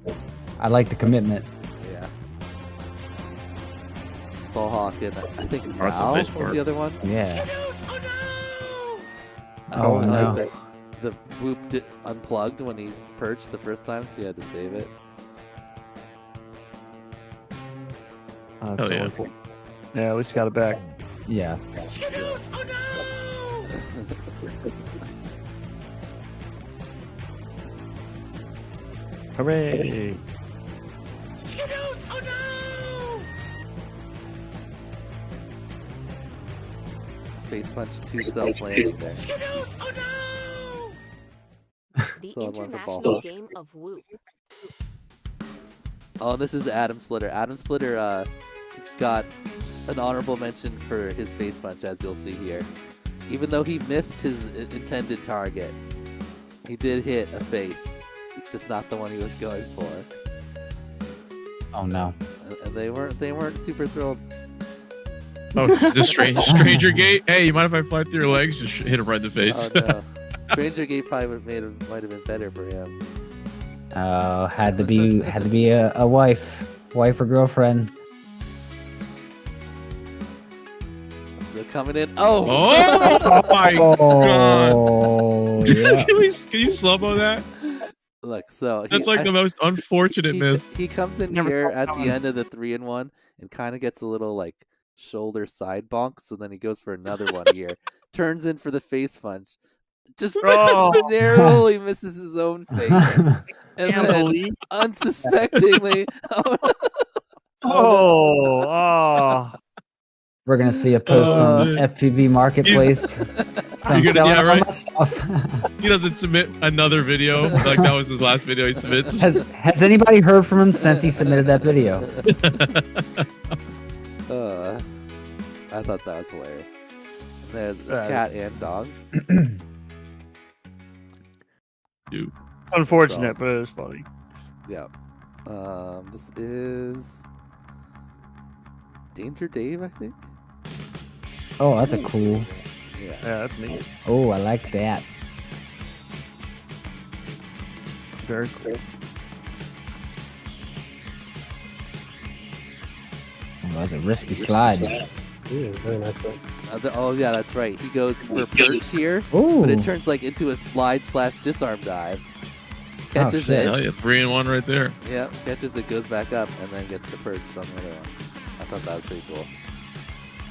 Yeah. I like the commitment. Yeah. Ball hawk and I think that's a Val nice was part. the other one. Yeah. I Oh like no. that the whoop unplugged when he perched the first time, so you had to save it. Hell yeah. Yeah, at least got it back. Yeah. Hooray! Face punch 2 self landing there. The So I went for ball international hawk. game of Whoop. Oh, this is Adam Splitter. Adam Splitter got an honorable mention for his face punch, as you'll see here. Even though he missed his intended target, he did hit a face, just not the one he was going for. Oh no. And they weren't super thrilled. Oh, the stranger gate. Hey, you mind if I fly through your legs? Just hit him right in the face. Oh no, Stranger Gate probably might have been better for him. Had to be a wife or girlfriend. So coming in. Oh! Oh my god! Yeah. Can you slow-mo that? Look, so That's like the most unfortunate miss. He comes in here at the end of the 3-in-1 and kind of gets a little like shoulder side bonk. So then he goes for another one here. Turns in for the face punch. Just narrowly misses his own face. And then unsuspectingly. We're gonna see a post on FPV Marketplace. I'm selling all my stuff. He doesn't submit another video. Like that was his last video he submits. Has anybody heard from him since he submitted that video? I thought that was hilarious. There's a cat and dog. Dude. Unfortunate, but it was funny. Yeah. This is Danger Dave, I think. Oh, that's a cool. Yeah, that's neat. Oh, I like that. Very cool. Oh, that's a risky slide. Ooh, very nice. Oh yeah, that's right. He goes for perch here, Ooh. but it turns like into a slide/disarm dive. Catches it. Oh, yeah, 3-in-1 right there. Yep, catches it, goes back up, and then gets the perch on the other one. I thought that was pretty cool.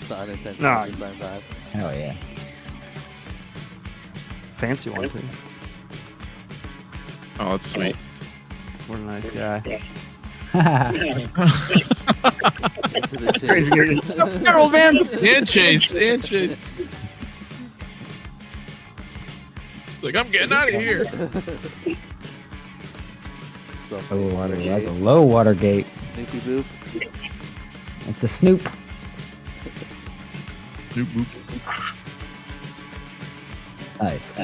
The unintentional disarm dive. Oh yeah. Fancy one too. Oh, that's sweet. What a nice guy. Into the chase. Crazy. Stop there, old man. And chase. Like, I'm getting out of here. Oh, that's a low water gate. Snoopy Boop. It's a Snoop. Snoop Boop. Nice.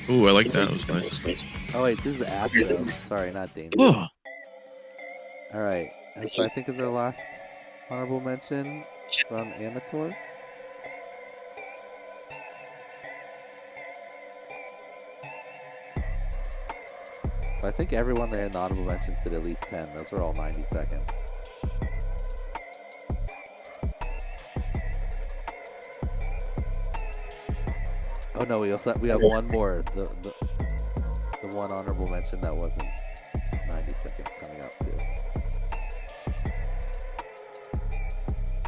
Ooh, I like that. That was nice. Oh wait, this is Astro. Sorry, not Danger. Oh. All right, and so I think is our last honorable mention from Amateur. So I think everyone there in the honorable mentions did at least 10. Those were all 90 seconds. Oh no, we have one more. The one honorable mention that wasn't 90 seconds coming up too.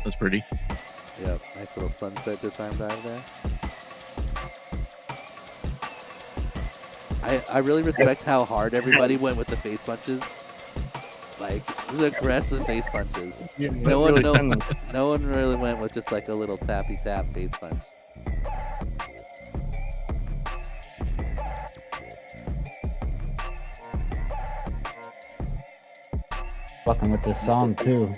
That's pretty. Yep, nice little sunset disarm dive there. I really respect how hard everybody went with the face punches. Like, these are aggressive face punches. Yeah, no really one really went with just like a little tappy tap face punch. Fucking with this song too.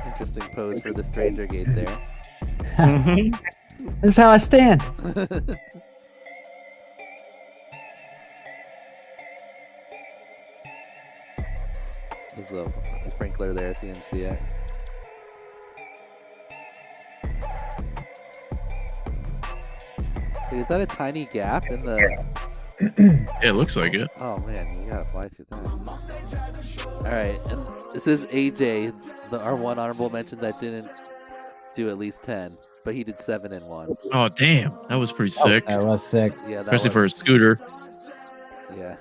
Interesting pose for the stranger gate there. This is how I stand. There's a sprinkler there if you didn't see it. Wait, is that a tiny gap in the... Yeah, it looks like it. Oh man, you gotta fly through that. Alright, and this is AJ, our one honorable mention that didn't do at least 10, but he did 7-in-1. Oh, damn. That was pretty sick. That was sick. Yeah, that Especially for a was... scooter. Yeah.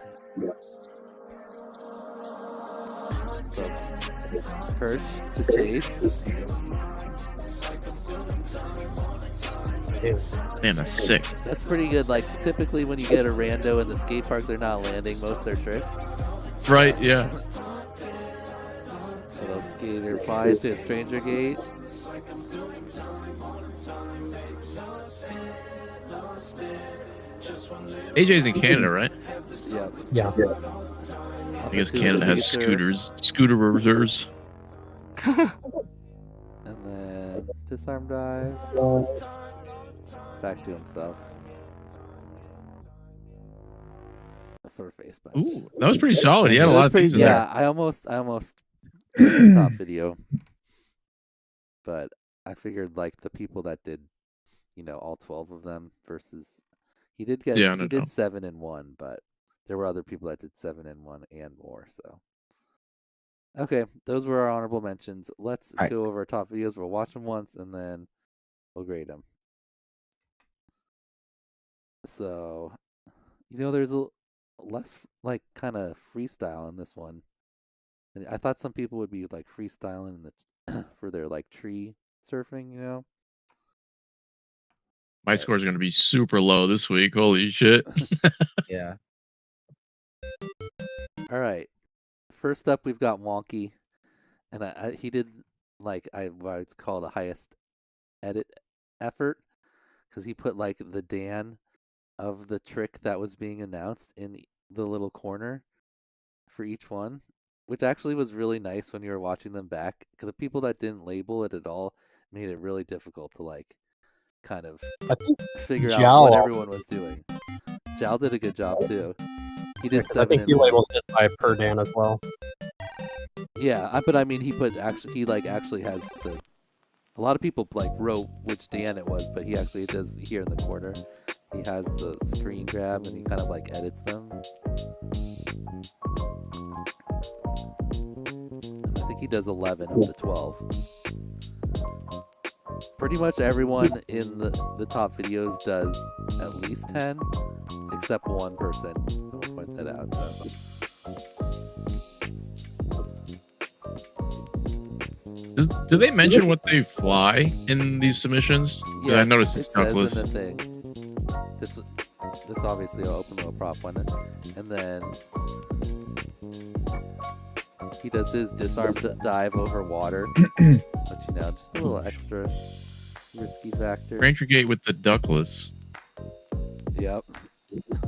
So, perch to chase. Man, that's sick. That's pretty good. Like, typically when you get a rando in the skate park, they're not landing most of their tricks. Right, yeah. Little skater flies to a stranger gate. AJ's in Canada, right? Yep. Yeah. I guess Canada has scooters. Scooterers. And then disarm dive. Back to himself. for a face punch. Ooh, that was pretty solid. He had a It lot was of pretty- pieces Yeah, there. I almost did the top video, but I figured like the people that did, all 12 of them versus he did get Yeah, he no did doubt. 7 and 1, but there were other people that did 7 and 1 and more. So okay, those were our honorable mentions. Let's go over our top videos. We'll watch them once and then we'll grade them. So, there's a less like kind of freestyle in this one. And I thought some people would be like freestyling in the for their like tree surfing, My score is going to be super low this week. Holy shit. Yeah. All right. First up, we've got Wonky, and he did like what I'd call the highest edit effort because he put like the Dan of the trick that was being announced in the little corner for each one, which actually was really nice when you were watching them back. Because the people that didn't label it at all made it really difficult to like kind of figure out what everyone was doing. Jal did a good job too. He did 7. I think you labeled it by per Dan as well. Yeah, but I mean, he actually has the. A lot of people like wrote which Dan it was, but he actually does here in the corner. He has the screen grab and he kind of like edits them. And I think he does 11 of the 12. Pretty much everyone in the top videos does at least 10, except one person. I'll point that out. So. Do they mention what they fly in these submissions? Yeah, I noticed it it's says duckless. in the thing. This obviously will open to a prop one, and then he does his disarm dive over water, but just a little extra risky factor. Ranger Gate with the duckless. Yep.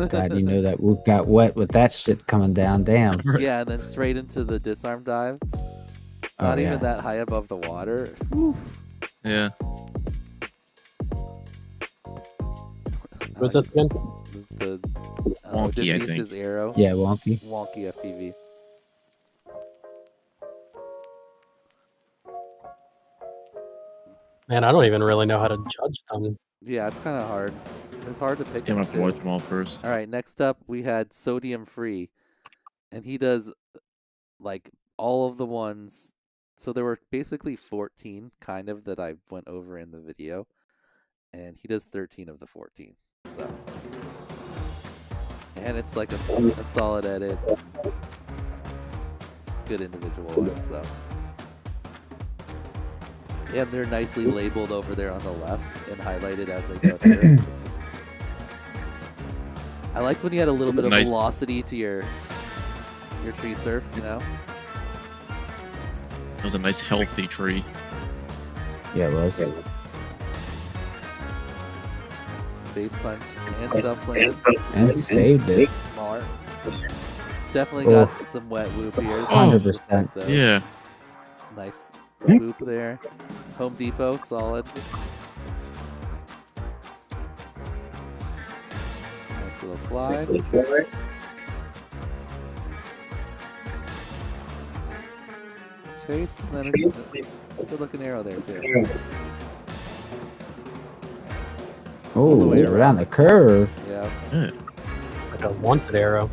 God, you know that Whoop got wet with that shit coming down. Damn. Yeah, and then straight into the disarm dive. Not even that high above the water. Oof. Yeah. Was that again? The Wonky, I Odysseus' think. arrow. Yeah, Wonky. Wonky FPV. Man, I don't even really know how to judge them. Yeah, it's kind of hard. It's hard to pick Yeah, I'm them gonna have to too. watch them all first. All right, next up we had Sodium Free, and he does like all of the ones. So there were basically 14 kind of that I went over in the video, and he does 13 of the 14. So, and it's like a solid edit. It's good individual ones though. And they're nicely labeled over there on the left and highlighted as they go through. I liked when you had a little bit of velocity to your tree surf, That was a nice healthy tree. Yeah, it was. Face punch and self land. And saved it. Smart. Definitely got some wet whoop here. 100%. Yeah. Nice whoop there. Home Depot, solid. Nice little slide. Chase, and then a good looking arrow there too. Oh, around the curve. Yeah. Like a wanted arrow.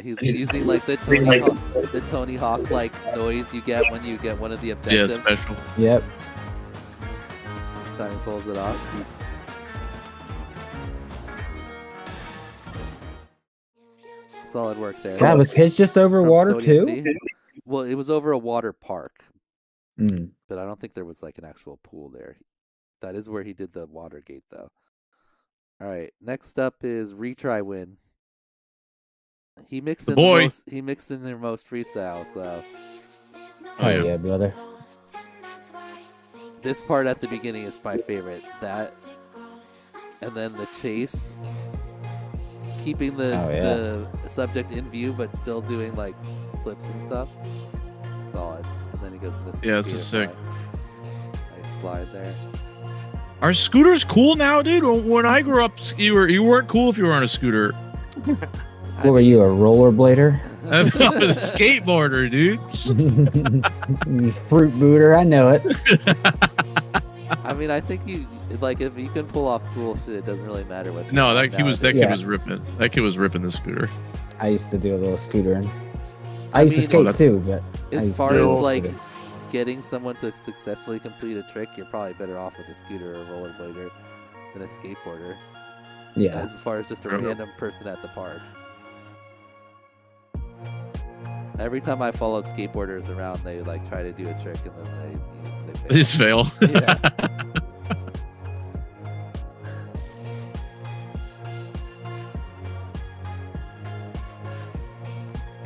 He's using like the Tony Hawk like noise you get when you get one of the objectives. Yeah, special. Yep. Simon pulls it off. Solid work there. God, was his just over From water Sodium too? Fee. Well, it was over a water park, Mm. but I don't think there was like an actual pool there. That is where he did the water gate though. All right, next up is Retry Win. He mixed in their most freestyle, so. Oh yeah, brother. This part at the beginning is my favorite. That, and then the chase. It's keeping the subject in view, but still doing like flips and stuff. Solid. and then he goes into some Yeah, this is sick. Nice slide there. Are scooters cool now, dude? When I grew up, you weren't cool if you were on a scooter. What were you, a rollerblader? I was a skateboarder, dude. Fruit booter, I know it. I mean, I think you like if you can pull off cool shit, it doesn't really matter what. No, that kid was ripping. That kid was ripping the scooter. I used to do a little scooter. I used to skate too, but as far as like getting someone to successfully complete a trick, you're probably better off with a scooter or a rollerblader than a skateboarder. Yeah. As far as just a random person at the park. Every time I followed skateboarders around, they like try to do a trick and then they fail. They just fail. Yeah.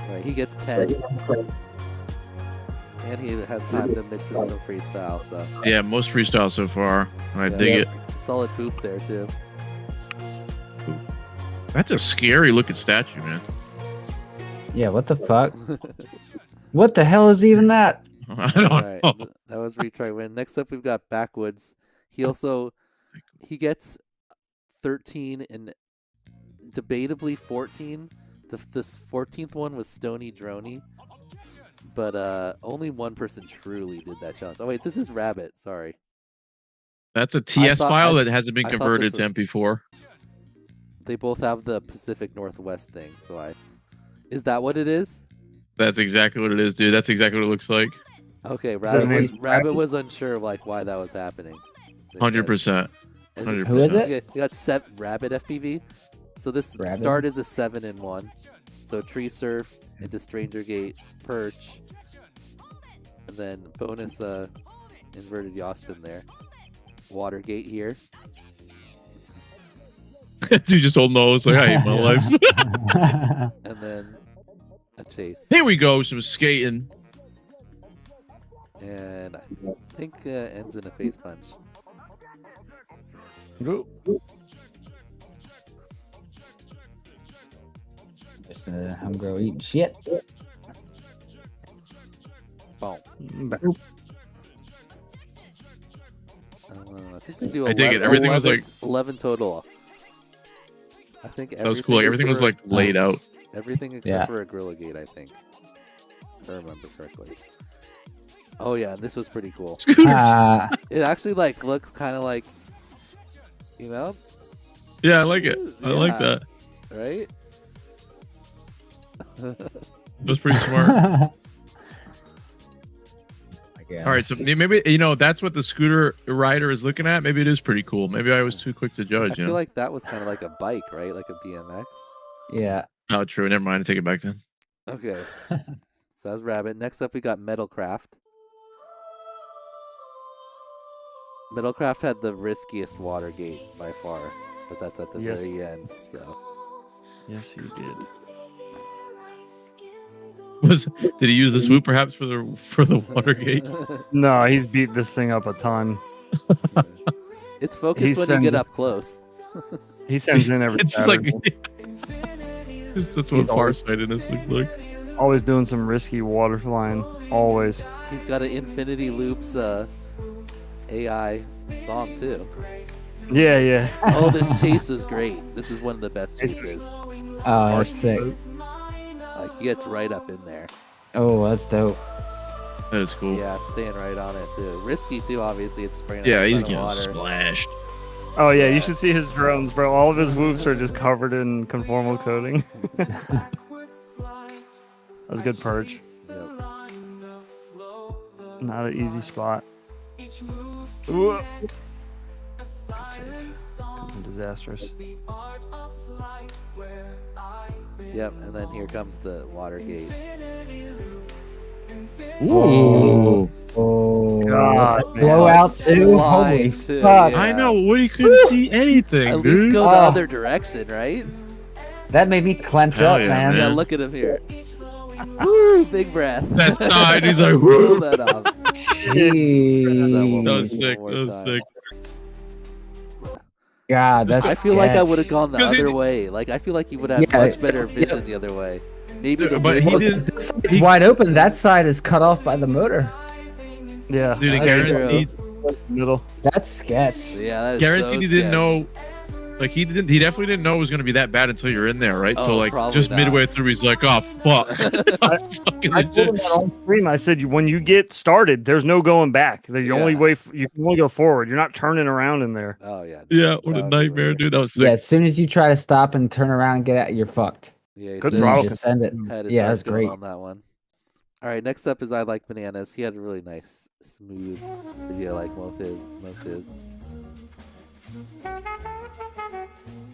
Right, he gets 10. And he has time to mix in some freestyle, so. Yeah, most freestyle so far. I dig it. Solid boop there, too. That's a scary looking statue, man. Yeah, what the fuck? What the hell is even that? I don't know. That was retry win. Next up, we've got Backwoods. He gets 13 and debatably 14. This 14th one was Stony Droney. But only one person truly did that challenge. Oh wait, this is Rabbit. Sorry. That's a TS file that hasn't been converted to MP4. They both have the Pacific Northwest thing, so Is that what it is? That's exactly what it is, dude. That's exactly what it looks like. Okay, Rabbit was unsure of like why that was happening. 100%. 100%. Who is it? Okay, you got Rabbit FPV. So this start is a 7 in 1. So Tree Surf into Stranger Gate, Perch, and then bonus inverted yaw spin there. Watergate here. Dude just holding nose like I hate my life. And then a chase. Here we go, some skating. And I think ends in a face punch. Go. Just I'm gonna eat shit. Boom. I think they do. I dig it. Everything was like 11 total. I think that was cool. Like, everything was like laid out. Everything except for a Gorilla Gate, I think. If I remember correctly. Oh yeah, this was pretty cool. It actually like looks kind of like, you know. Yeah, I like it. I like that. Right. That was pretty smart. All right, so maybe that's what the scooter rider is looking at. Maybe it is pretty cool. Maybe I was too quick to judge. I feel like that was kind of like a bike, right? Like a BMX. Yeah. Oh, true. Never mind. I take it back then. Okay. So that was Rabbit. Next up, we got Metalcraft. Metalcraft had the riskiest Watergate by far, but that's at the very end. So. Yes, he did. Did he use the swoop perhaps for the Watergate? No, he's beat this thing up a ton. It's focused when you get up close. He sends in every. It's just like that's what farsightedness looks like. Always doing some risky water flying. Always. He's got an Infinity Loops AI song too. Yeah, yeah. Oh, this chase is great. This is one of the best chases. Oh, that's sick. Like he gets right up in there. Oh, that's dope. That is cool. Yeah, staying right on it too. Risky too, obviously. It's spraying. Yeah, he's getting water. splashed. Oh yeah, you should see his drones, bro. All of his whoops are just covered in conformal coating. That was a good perch. Yep. Not an easy spot. Ooh. Good save. Could have been disastrous. Yep, and then here comes the Watergate. Ooh. Oh. God, Blowout too? Holy fuck. Yeah. I know, Woody couldn't see anything, At dude. least go the other direction, right? That made me clench Hell up, yeah, man. Yeah, look at him here. Woo, big breath. That's died. He's like, Pull that off. Jeez. That was sick. That was sick. God, that's I feel like I sketch. would have gone the 'Cause other he- way. Like I feel like you would have much better vision the other way. Maybe the But wind he was- did- This side's wide open. That side is cut off by the motor. Yeah, Dude, That's guaranteed. Middle. That's sketch. Yeah, that is Guaranteed so he didn't sketch. know. Like he definitely didn't know it was gonna be that bad until you're in there, right? so Oh, like probably just not. midway through, he's like, "Oh fuck!" I told him that on stream. I said, when you get started, there's no going back. The only way you can only go forward. You're not turning around in there. Oh yeah. Yeah, what a nightmare, dude. That was sick. Yeah, as soon as you try to stop and turn around and get out, you're fucked. Yeah, he Good says throttle Just send it. had his Yeah, heart that's going great. on that one. All right, next up is I Like Bananas. He had a really nice, smooth video like most his.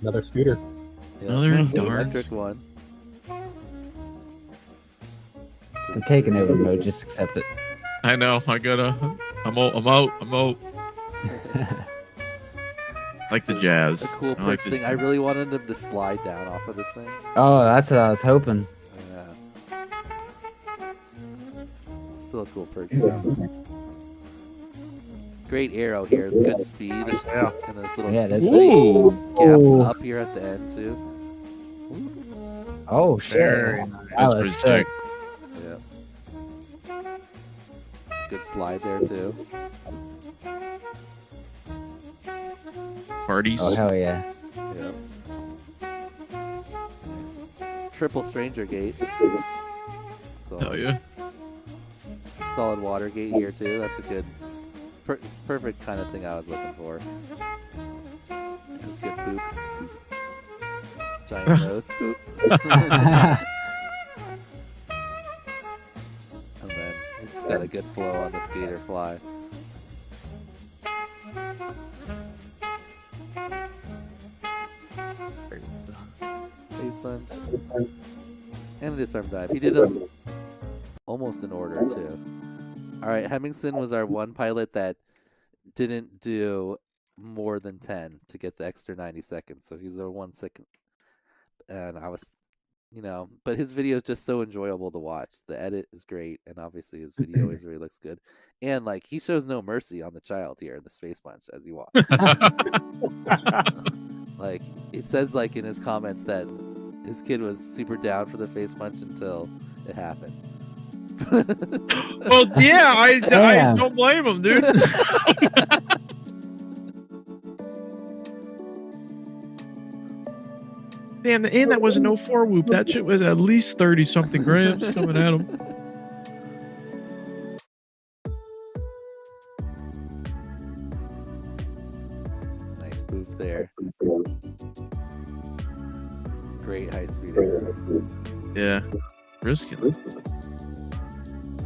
Another scooter. Yeah, Another the darn. electric one. I'm taking over mode. Just accept it. I know. I gotta. I'm out. Like the jazz. A cool I like perch thing. I really wanted him to slide down off of this thing. Oh, that's what I was hoping. Yeah. Still a cool perch though. Great arrow here, good speed, Yeah. and this little Yeah, that's Ooh. gaps up here at the end too. Oh shit. Very That That's was pretty sick. sick. Yeah. Good slide there too. Parties. Oh hell yeah. Yeah. Nice. Triple Stranger Gate. So Hell yeah. solid water gate here too. That's a good, perfect kind of thing I was looking for. That's good poop. Giant nose poop. And then it's just got a good flow on the skater fly. Face punch. And a disarm dive. He did them almost in order too. Alright, Hemmingson was our one pilot that didn't do more than 10 to get the extra 90 seconds. So he's our 1 second. And I was, but his video is just so enjoyable to watch. The edit is great, and obviously his video always really looks good. And like he shows no mercy on the child here in this face punch as he walks. Like he says, like in his comments that his kid was super down for the face punch until it happened. Well, yeah, I don't blame him, dude. Damn, and that was an 04 whoop. That shit was at least 30-something grams coming at him. Nice boop there. Great high speed arrow. Yeah. Risking.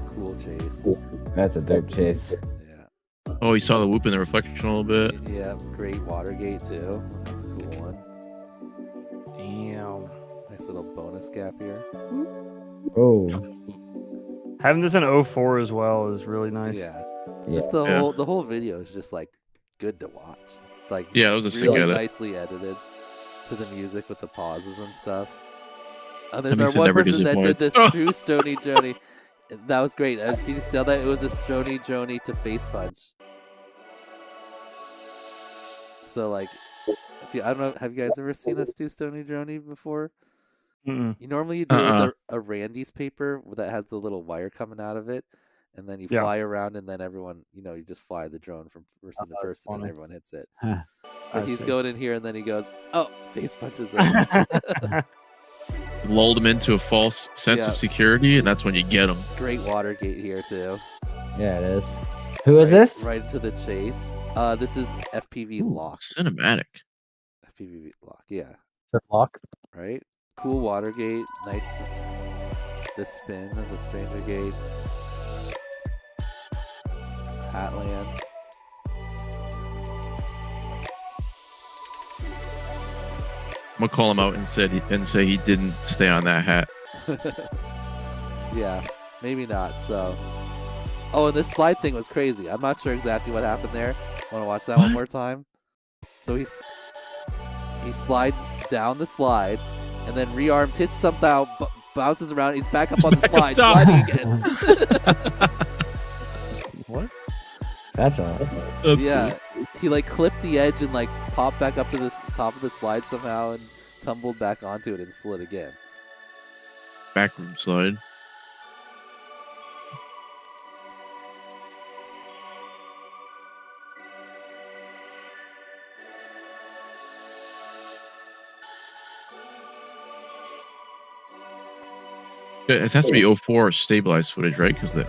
Cool chase. That's a dope chase. Yeah. Oh, you saw the whoop in the reflection a little bit. Yeah, great water gate too. That's a cool one. Damn. Nice little bonus gap here. Oh. Having this in 04 as well is really nice. Yeah. Just the whole video is just like good to watch. Like Yeah, it was a sick really edit. nicely edited to the music with the pauses and stuff. Oh, there's That our makes it one never person that did this disappoints. true Stony Joni. That was great. Did you see that? It was a Stony Joni to face punch. So like, I don't know, have you guys ever seen us do Stony Joni before? Mm-mm. You normally do it with a Randy's paper that has the little wire coming out of it, and then you fly around, and then everyone, you just fly the drone from person to person, and everyone hits it. But he's going in here, and then he goes, "Oh, face punches him." Lulled him into a false sense of security, and that's when you get him. Great water gate here too. Yeah, it is. Who is this? Right into the chase. This is FPV Lock. Cinematic. FPV Lock, yeah. Lock. Right? Cool water gate. Nice. The spin of the Stranger Gate. Hatland. I'm gonna call him out and say he didn't stay on that hat. Yeah, maybe not. So, oh, and this slide thing was crazy. I'm not sure exactly what happened there. Want to watch that one more time? So he slides down the slide, and then rearms, hits somehow, bounces around. He's back up on the slide, sliding again. What? That's all. Yeah, he like clipped the edge and like popped back up to the top of the slide somehow and tumbled back onto it and slid again. Backroom slide. It has to be 04 stabilized footage, right? Because the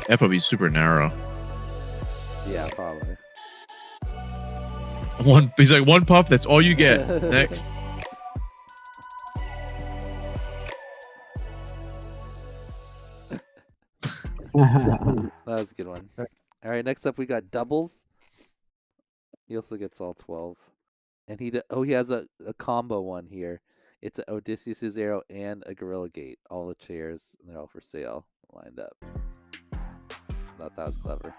FOV is super narrow. Yeah, probably. He's like, one puff, that's all you get. Next. That was a good one. All right, next up we got doubles. He also gets all 12. And he has a combo one here. It's an Odysseus' arrow and a Gorilla Gate. All the chairs, they're all for sale, lined up. Thought that was clever.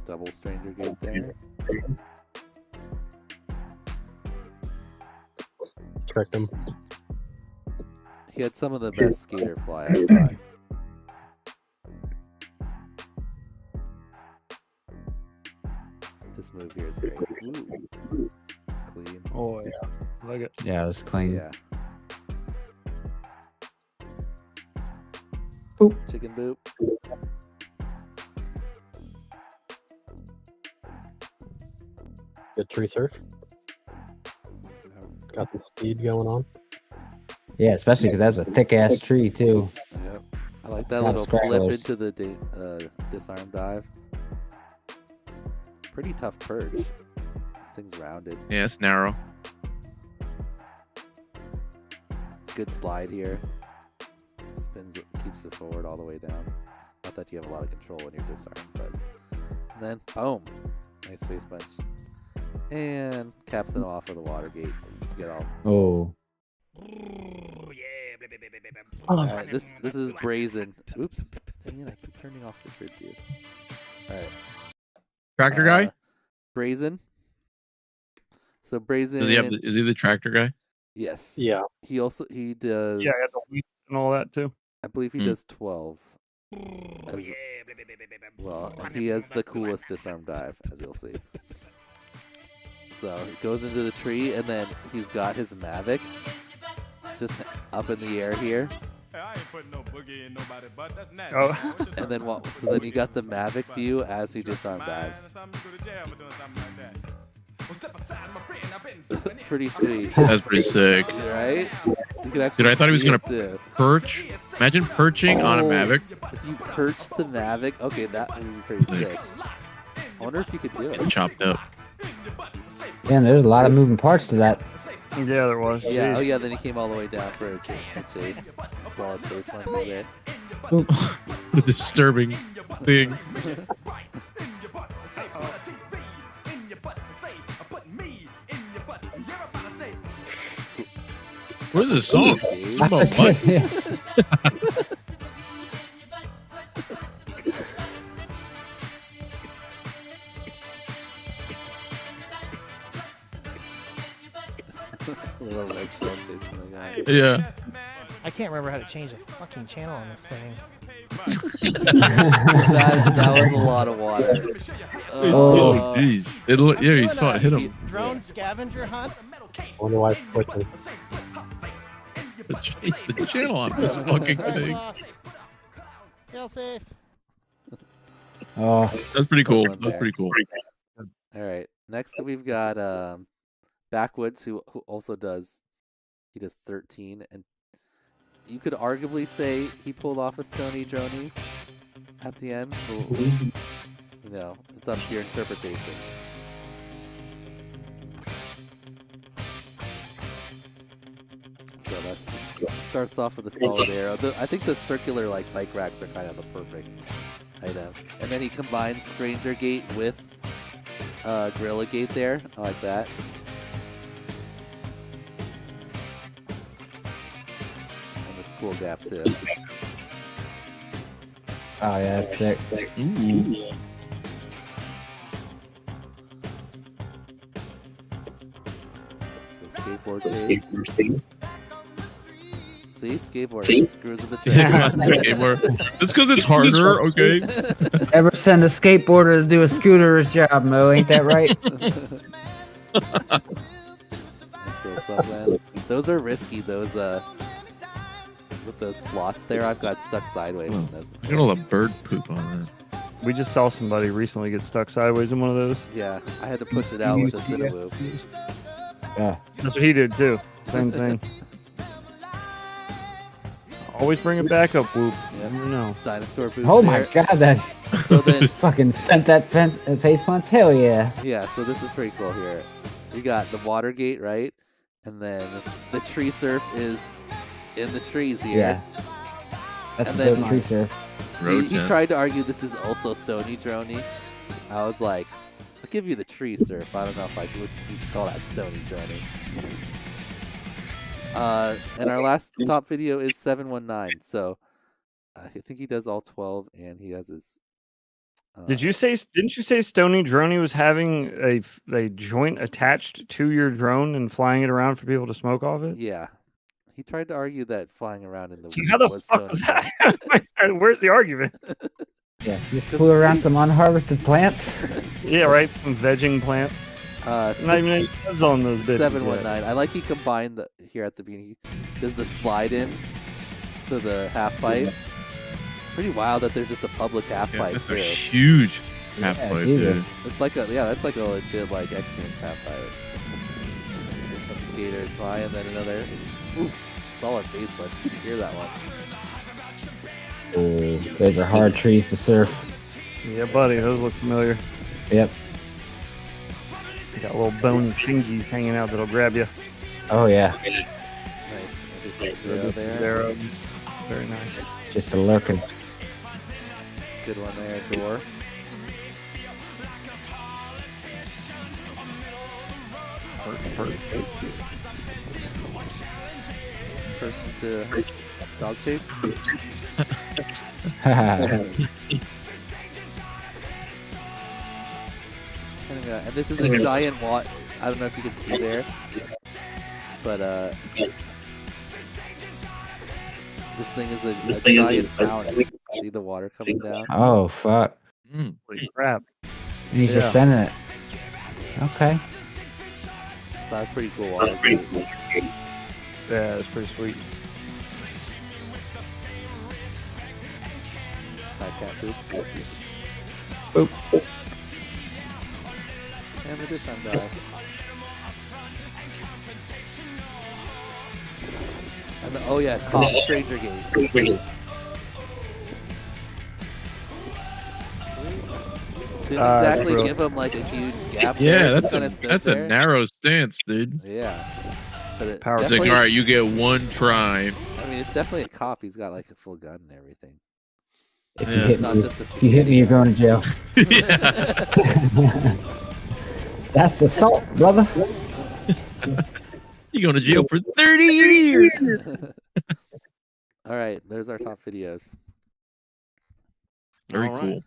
Double Stranger Gate there. Tricked him. He had some of the best skater fly, I thought. This move here is great. Ooh. Clean. Oh, yeah. I like it. Yeah, it was clean. Yeah. Boop. Chicken boop. Good tree surf. Got the speed going on. Yeah, especially because that's a thick ass tree too. Yep. I like that Not little flip scratchers. into the disarm dive. Pretty tough perch. Thing's rounded. Yeah, it's narrow. Good slide here. Spins it, keeps it forward all the way down. Not that you have a lot of control when you're disarmed, but and then boom. Nice face punch. And caps it off with a water gate. Get all. Oh. Alright, this is brazen. Oops. Dang it, I keep turning off the grid view. Alright. Tractor guy? Brazen. So brazen. Is he the tractor guy? Yes. Yeah. He does. Yeah, I got the wheat and all that too. I believe he does 12. Well, and he has the coolest disarm dive, as you'll see. So he goes into the tree, and then he's got his Mavic just up in the air here. Oh. And then so then you got the Mavic view as he disarm dives. Pretty sweet. That's pretty sick. Right? You can Dude, I thought he was see gonna it too. perch. Imagine perching on a Mavic. If you perched the Mavic, okay, that would be pretty sick. I wonder if you could do it. Chopped up. Damn, there's a lot of moving parts to that. Yeah, there was. Yeah, oh yeah, then he came all the way down for a chase. Some solid face punches there. The disturbing thing. What is this song? It's about what? Little leg shell chasing the guy. Yeah. I can't remember how to change the fucking channel on this thing. that was a lot of water. Oh, jeez. Yeah, you saw it hit him. Drone scavenger hunt? I wonder why it's quickly. Chase the channel on this fucking thing. Feel safe. Oh, that's pretty cool. That's pretty cool. All right. Next we've got Backwoods, who also does 13, and you could arguably say he pulled off a Stony Droney at the end. You know, it's up to your interpretation. So that starts off with a solid arrow. I think the circular bike racks are kind of the perfect item. And then he combines Stranger Gate with Gorilla Gate there. I like that. And this cool gap too. Oh yeah, that's sick. Ooh. So skateboard chase. See, skateboard screws with the track. Skateboard. Just because it's harder, okay? Ever send a skateboarder to do a scooter's job, Mo? Ain't that right? Nice little stuff, man. Those are risky. Those with those slots there, I've got stuck sideways in those. Look at all the bird poop on there. We just saw somebody recently get stuck sideways in one of those. Yeah, I had to push it out with a Cinnamon. Yeah. That's what he did too. Same thing. Always bring it back up, Whoop. Yep. You never know. Dinosaur poop. Oh my there. god, that So then, fucking sent that face punch. Hell yeah. yeah, so this is pretty cool here. We got the water gate, right? And then the tree surf is in the trees here. Yeah. That's And a then dope tree surf. He tried to argue this is also Stony Droney. I was like, I'll give you the tree surf. I don't know if I would call that Stony Droney. And our last top video is 719. So I think he does all 12, and he has his. Didn't you say Stony Droney was having a joint attached to your drone and flying it around for people to smoke off it? Yeah, he tried to argue that flying around in the So weed how the was fuck was Stony that? Where's the argument? Yeah, just flew around some unharvested plants. Yeah, right. Some vegging plants. So Not even this any buds on those bitches 719. yet. I like he combined here at the beginning. He does the slide in to the half pipe. Pretty wild that there's just a public half pipe That's too. a huge half pipe, dude. It's like that's like a legit like X-Men's half pipe. Just some skater fly and then another. Oof, solid face punch. You can hear that one. Ooh, those are hard trees to surf. Yeah, buddy, those look familiar. Yep. You got little bony fingies hanging out that'll grab you. Oh yeah. Nice. Just a So zero this is there. zero. Very nice. Just a lurking. Good one there, door. Perch into dog chase. And this is a giant watt. I don't know if you can see there, but this thing is a giant fountain. See the water coming down? Oh fuck. Holy crap. And he's just sending it. Okay. So that's pretty cool water. Yeah, that's pretty sweet. Fat cat poop. Boop. And with this I'm die. And oh yeah, cop stranger gate. Didn't exactly give him like a huge gap. Yeah, there. that's a narrow stance, dude. Yeah, but it It's like, definitely, all right, you get one try. I mean, it's definitely a cop. He's got like a full gun and everything. If Yeah. you It's hit not me, just a if you hit me, you're going to jail. That's assault, brother. You're going to jail for 30 years. All right, there's our top videos. Very cool.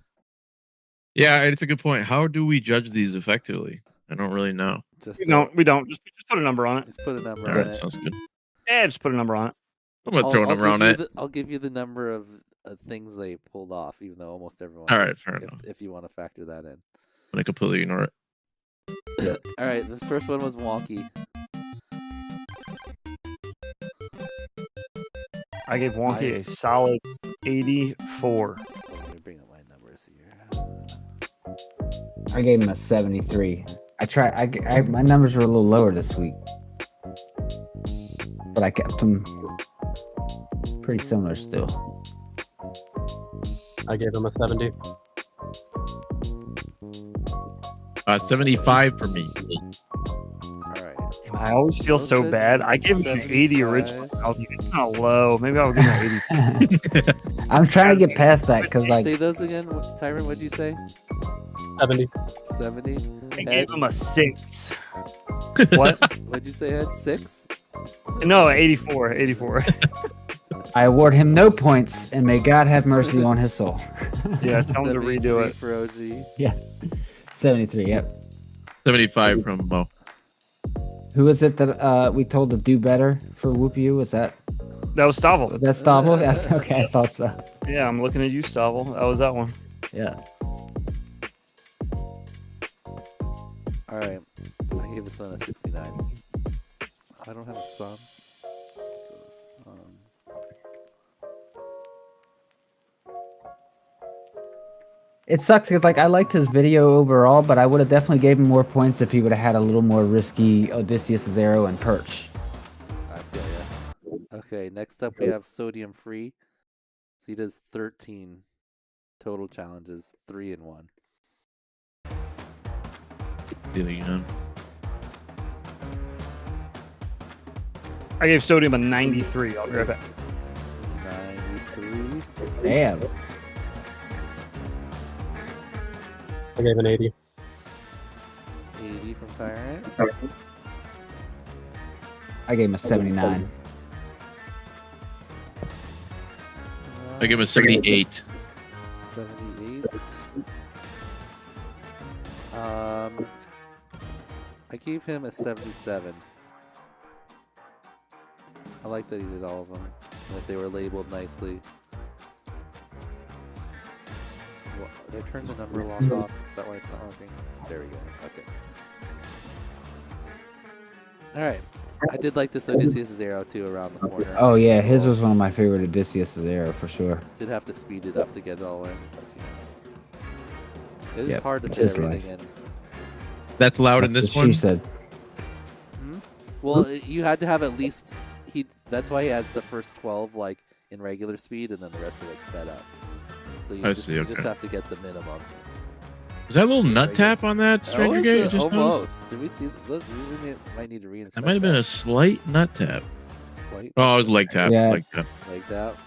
Yeah, it's a good point. How do we judge these effectively? I don't really know. Just We don't. Just put a number on it. Just put a number All on right, it. sounds good. Yeah, just put a number on it. I'm going to throw a number on it. I'll give you the number of things they pulled off, even though almost everyone. All right, did, fair enough. If you want to factor that in. I'm going to completely ignore it. All right, this first one was wonky. I gave Wonky a solid 84. Let me bring up my numbers here. I gave him a 73. My numbers were a little lower this week, but I kept them pretty similar still. I gave him a 70. 75 for me. All right. I always feel so said bad. I gave him an 80 originally. I was like, it's kind of low. Maybe I'll give him an 80. I'm trying to get past that because, like, Say those again, Tyron. What'd you say? 70. 70. I gave him a 6. What? What'd you say, Ed? 6? No, 84. 84. I award him no points, and may God have mercy on his soul. Yeah, tell him to redo it. For OG. Yeah. 73, yep. 75 from Mo. Who is it that we told to do better for Whoop You? Was that Stavel. Was that Stavel? That's okay, I thought so. Yeah, I'm looking at you, Stavel. That was that one. Yeah. All right. I gave this one a 69. I don't have a son. It sucks because like I liked his video overall, but I would have definitely gave him more points if he would have had a little more risky Odysseus' arrow and perch. I feel ya. Okay, next up we have Sodium Free. So he does 13 total challenges, 3 in 1. I gave Sodium a 93. I'll grab it. 93. Damn. I gave an 80. 80 from Tyrant. I gave him a 79. I give him a 78. 78. I gave him a 77. I like that he did all of them, that they were labeled nicely. Well, did I turn the number lock off? Is that why it's not working? There we go. Okay. Alright. I did like this Odysseus' arrow too around the corner. Oh yeah, his was one of my favorite Odysseus' arrow for sure. Did have to speed it up to get it all in. But, you know, it's hard to fit just everything like- in. That's loud in That's this what one. She said. Well, you had to have at least that's why he has the first 12 like in regular speed, and then the rest of it sped up. So you, I just, see, you okay. just have to get the minimum. Was that a little nut tap on that Stranger Gate? Just noticed? Almost. Did we see? Look, we might need to reinspect. That might have been a slight nut tap. Slight. Oh, it was leg tap. Yeah. Leg tap. Leg tap.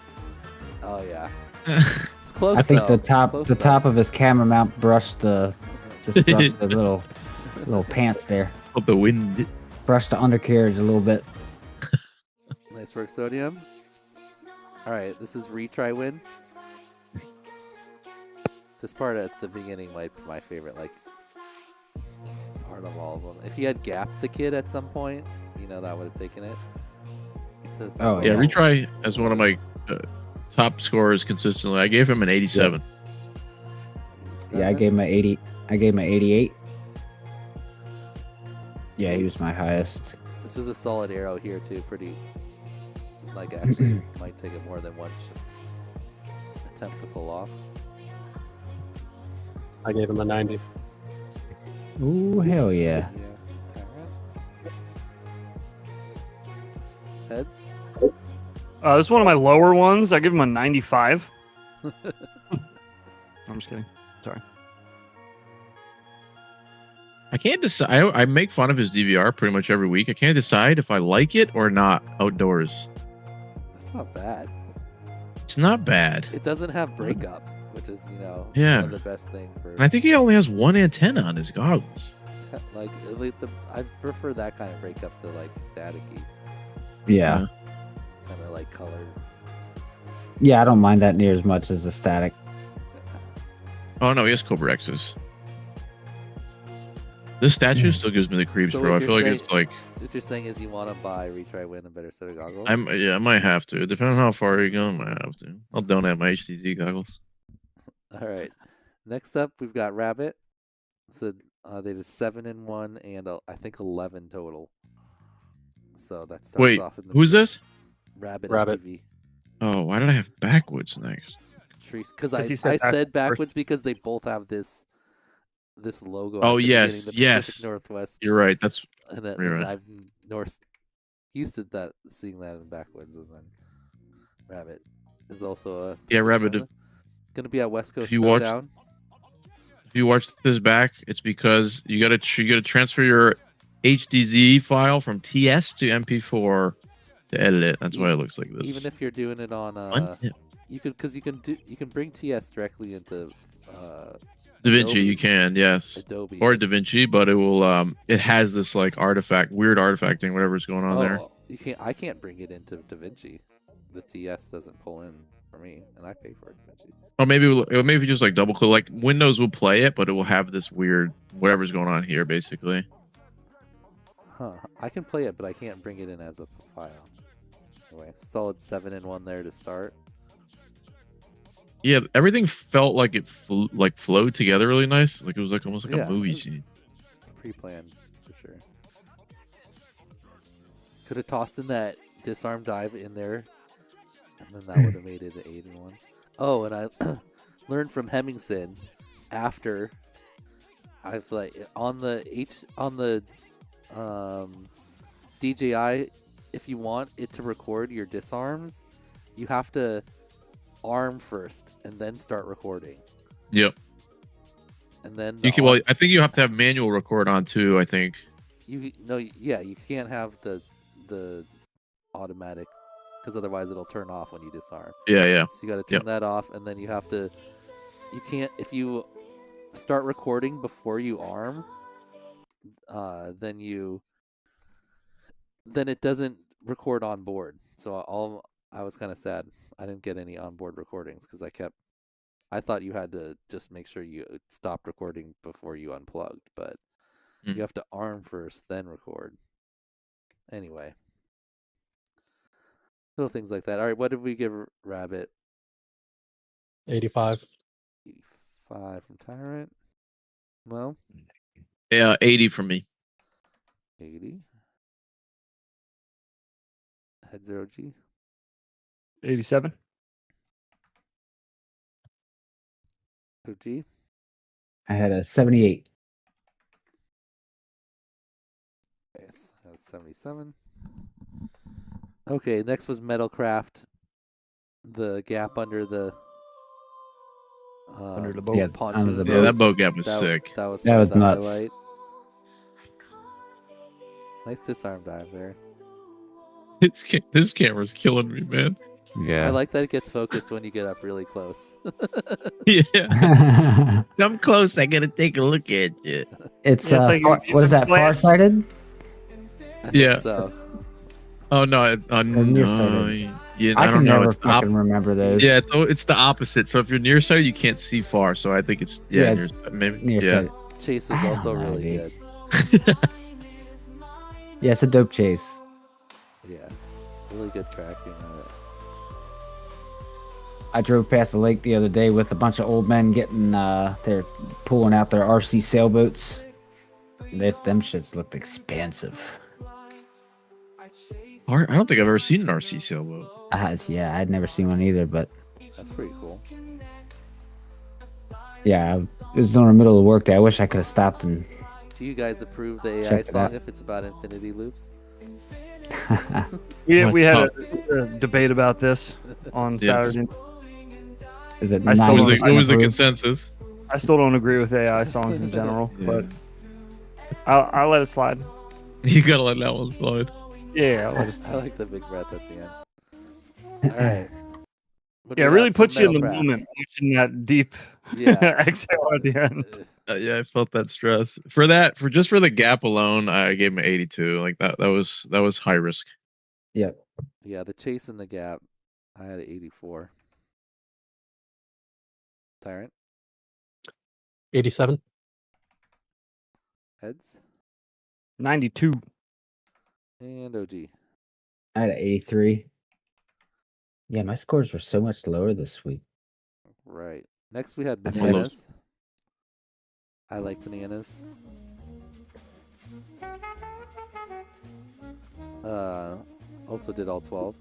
Oh yeah. It's close. I think though. the top of his camera mount brushed the little pants there. Up the wind. Brushed the undercarriage a little bit. Nice work, Sodium. All right, this is retry win. This part at the beginning might be my favorite, like part of all of them. If he had gapped the kid at some point, you know, that would have taken it. Oh yeah, retry as one of my top scorers consistently. I gave him an 87. Yeah, I gave him an 80. I gave him an 88. Yeah, he was my highest. This is a solid arrow here too. Pretty, like actually might take it more than one attempt to pull off. I gave him a 90. Ooh, hell yeah. Heads. This is one of my lower ones. I give him a 95. I'm just kidding. Sorry. I can't decide. I make fun of his DVR pretty much every week. I can't decide if I like it or not outdoors. That's not bad. It's not bad. It doesn't have breakup, which is, you know, Yeah. one of the best thing for. And I think he only has one antenna on his goggles. Like I prefer that kind of breakup to like staticky, Yeah. kind of like colored. Yeah, I don't mind that near as much as the static. Oh no, he has Cobra X's. This statue still gives me the creeps, So bro. I what feel like you're it's like What you're saying is you want to buy retry win a better set of goggles. I might have to. Depending on how far you go, I might have to. I'll donate my HTC goggles. All right. Next up, we've got Rabbit. So they did 7 in 1 and I think 11 total. So that starts Wait, off in the who's this? Rabbit. MPV. Oh, why did I have backwoods next? Because I said backwards because they both have this logo. Oh, at the yes, beginning, the yes. Pacific Northwest. You're right. That's and you're right. I've used to seeing that in backwards, and then Rabbit is also a Rabbit. Gonna be at West Coast If you watch, Throwdown. if you watch this back, it's because you gotta transfer your HDZ file from TS to MP4 to edit it. That's why it looks like this. Even if you're doing it on you can bring TS directly into DaVinci, Adobe. you can, yes. Adobe. Or DaVinci, but it will it has this like weird artifacting, whatever's going on there. You can't. I can't bring it into DaVinci. The TS doesn't pull in for me, and I pay for DaVinci. Or maybe if you just like double click, like Windows will play it, but it will have this weird whatever's going on here, basically. Huh. I can play it, but I can't bring it in as a file. Anyway, solid 7 in 1 there to start. Yeah, everything felt like it flowed together really nice. Like it was like almost like a movie scene. Pre-planned for sure. Could have tossed in that disarm dive in there, and then that would have made it an 8-1. Oh, and I learned from Hemmingson after I've on the DJI, if you want it to record your disarms, you have to arm first and then start recording. Yep. And then You can. Well, I think you have to have manual record on too. I think. You can't have the automatic, because otherwise it'll turn off when you disarm. Yeah. So you got to turn that off, and then you have to. You can't, if you start recording before you arm, then it doesn't record on board. So I was kind of sad I didn't get any onboard recordings, because I thought you had to just make sure you stopped recording before you unplugged, but you have to arm first, then record. Anyway, little things like that. All right, what did we give Rabbit? 85. 85 from Tyrant. Well, yeah, 80 from me. 80. Head 0G. 87. G. I had a 78. Yes, that's 77. Okay, next was Metalcraft. The gap under the boat. Yeah, pontoon. under the Yeah, boat. that boat gap was sick. That was the nuts. highlight. Nice disarm dive there. This camera's killing me, man. Yeah. I like that it gets focused when you get up really close. Yeah. Come close. I gotta take a look at you. It's what is that? Farsighted? Yeah. So. Oh no. Nearsighted. Yeah, I I can don't know. never It's fucking remember those. Yeah, it's the opposite. So if you're nearsighted, you can't see far. So I think it's it's maybe nearsighted. Chase was also really good. Yeah, it's a dope chase. Yeah, really good tracking on it. I drove past the lake the other day with a bunch of old men getting they're pulling out their RC sailboats. Them shits looked expensive. I don't think I've ever seen an RC sailboat. Yeah, I'd never seen one either, but that's pretty cool. Yeah, it was during the middle of the work day. I wish I could have stopped and. Do you guys approve the AI Check it song out. if it's about infinity loops? We had a debate about this on Saturday. Is it? What was the consensus? I still don't agree with AI songs in general, but I'll let it slide. You gotta let that one slide. Yeah, I'll let it slide. I like the big breath at the end. All right. What do Yeah, it we really got for puts you in the Metalcraft? moment, watching that deep exhale at the end. Yeah, I felt that stress. For the gap alone, I gave him an 82. Like that was high risk. Yep. Yeah, the chase in the gap, I had an 84. Tyrant? 87. Heads? 92. And OG. I had an 83. Yeah, my scores were so much lower this week. Right. Next we had I feel bananas. I like bananas. Also did all 12.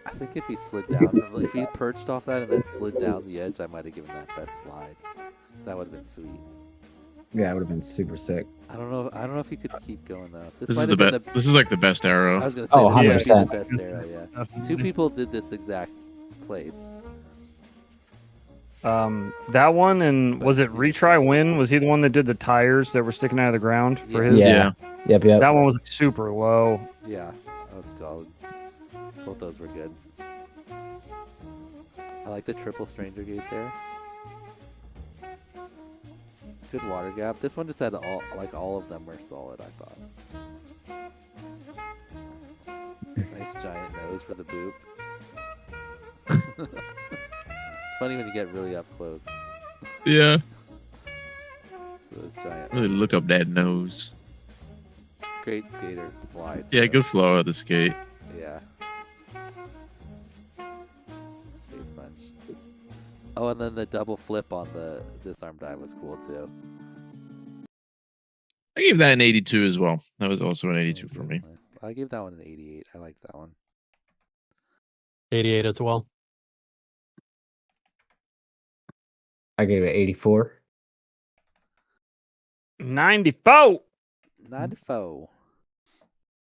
I think if he slid down, if he perched off that and then slid down the edge, I might have given that best slide. So that would have been sweet. Yeah, it would have been super sick. I don't know if you could keep going though. This is might the have been best. This is like the best arrow. I was gonna say this might be the best 100%. arrow. Yeah, 2 people did this exact place. That one, and was it Retry Win? Was he the one that did the tires that were sticking out of the ground for his? Yeah. Yep. That one was like, super low. Yeah, that was solid. Both those were good. I like the triple stranger gate there. Good water gap. This one just had all of them were solid, I thought. Nice giant nose for the boop. It's funny when you get really up close. Yeah. So those giant Really look up that nose. Great skater, wide. Yeah, good flow of the skate. Yeah. Oh, and then the double flip on the disarm dive was cool too. I gave that an 82 as well. That was also an 82 for me. Nice. I gave that one an 88. I like that one. 88 as well. I gave it 84. 94. 94. All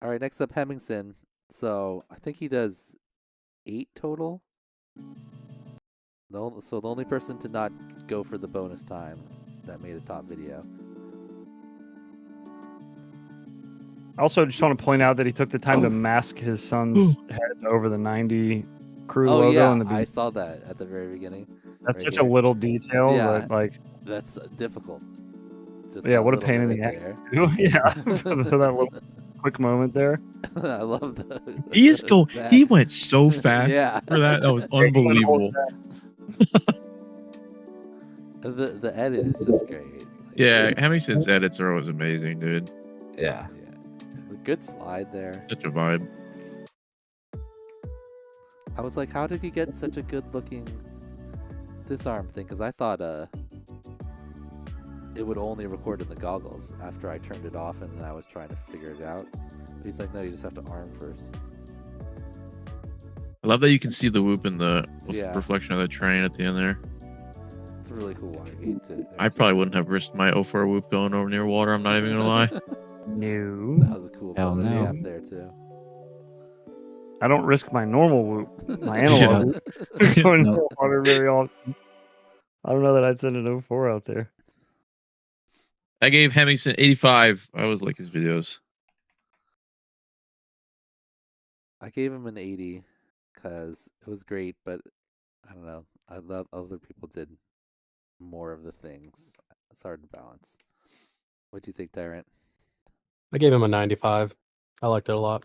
right, next up, Hemmingson. So I think he does 8 total. So the only person to not go for the bonus time that made a top video. I also just want to point out that he took the time to mask his son's head over the 90 crew Oh logo. yeah, in the I saw that at the very beginning. That's right such a here. little detail, Yeah, but like, that's difficult. Just yeah, that what a little pain in bit the right ass. there. to do. Yeah, for that little quick moment there. I love the. He is go. Zach. He went so fast Yeah. for that. That was unbelievable. The edit is just great. Like, Yeah, Hemmingson's edits are always amazing, dude. Yeah. the good slide there. Such a vibe. I was like, how did he get such a good looking disarm thing? Because I thought it would only record in the goggles after I turned it off, and then I was trying to figure it out. But he's like, no, you just have to arm first. I love that you can see the whoop in the Yeah. reflection of the train at the end there. It's a really cool one. I probably wouldn't have risked my 04 whoop going over near water. I'm not even gonna lie. No. That was a cool Hell bonus no. gap there too. I don't risk my normal whoop, my analog whoop, going into the water very often. I don't know that I'd send an 04 out there. I gave Hemmingson 85. I always like his videos. I gave him an 80 because it was great, but I don't know. I love other people did more of the things. It's hard to balance. What do you think, Tyrant? I gave him a 95. I liked it a lot.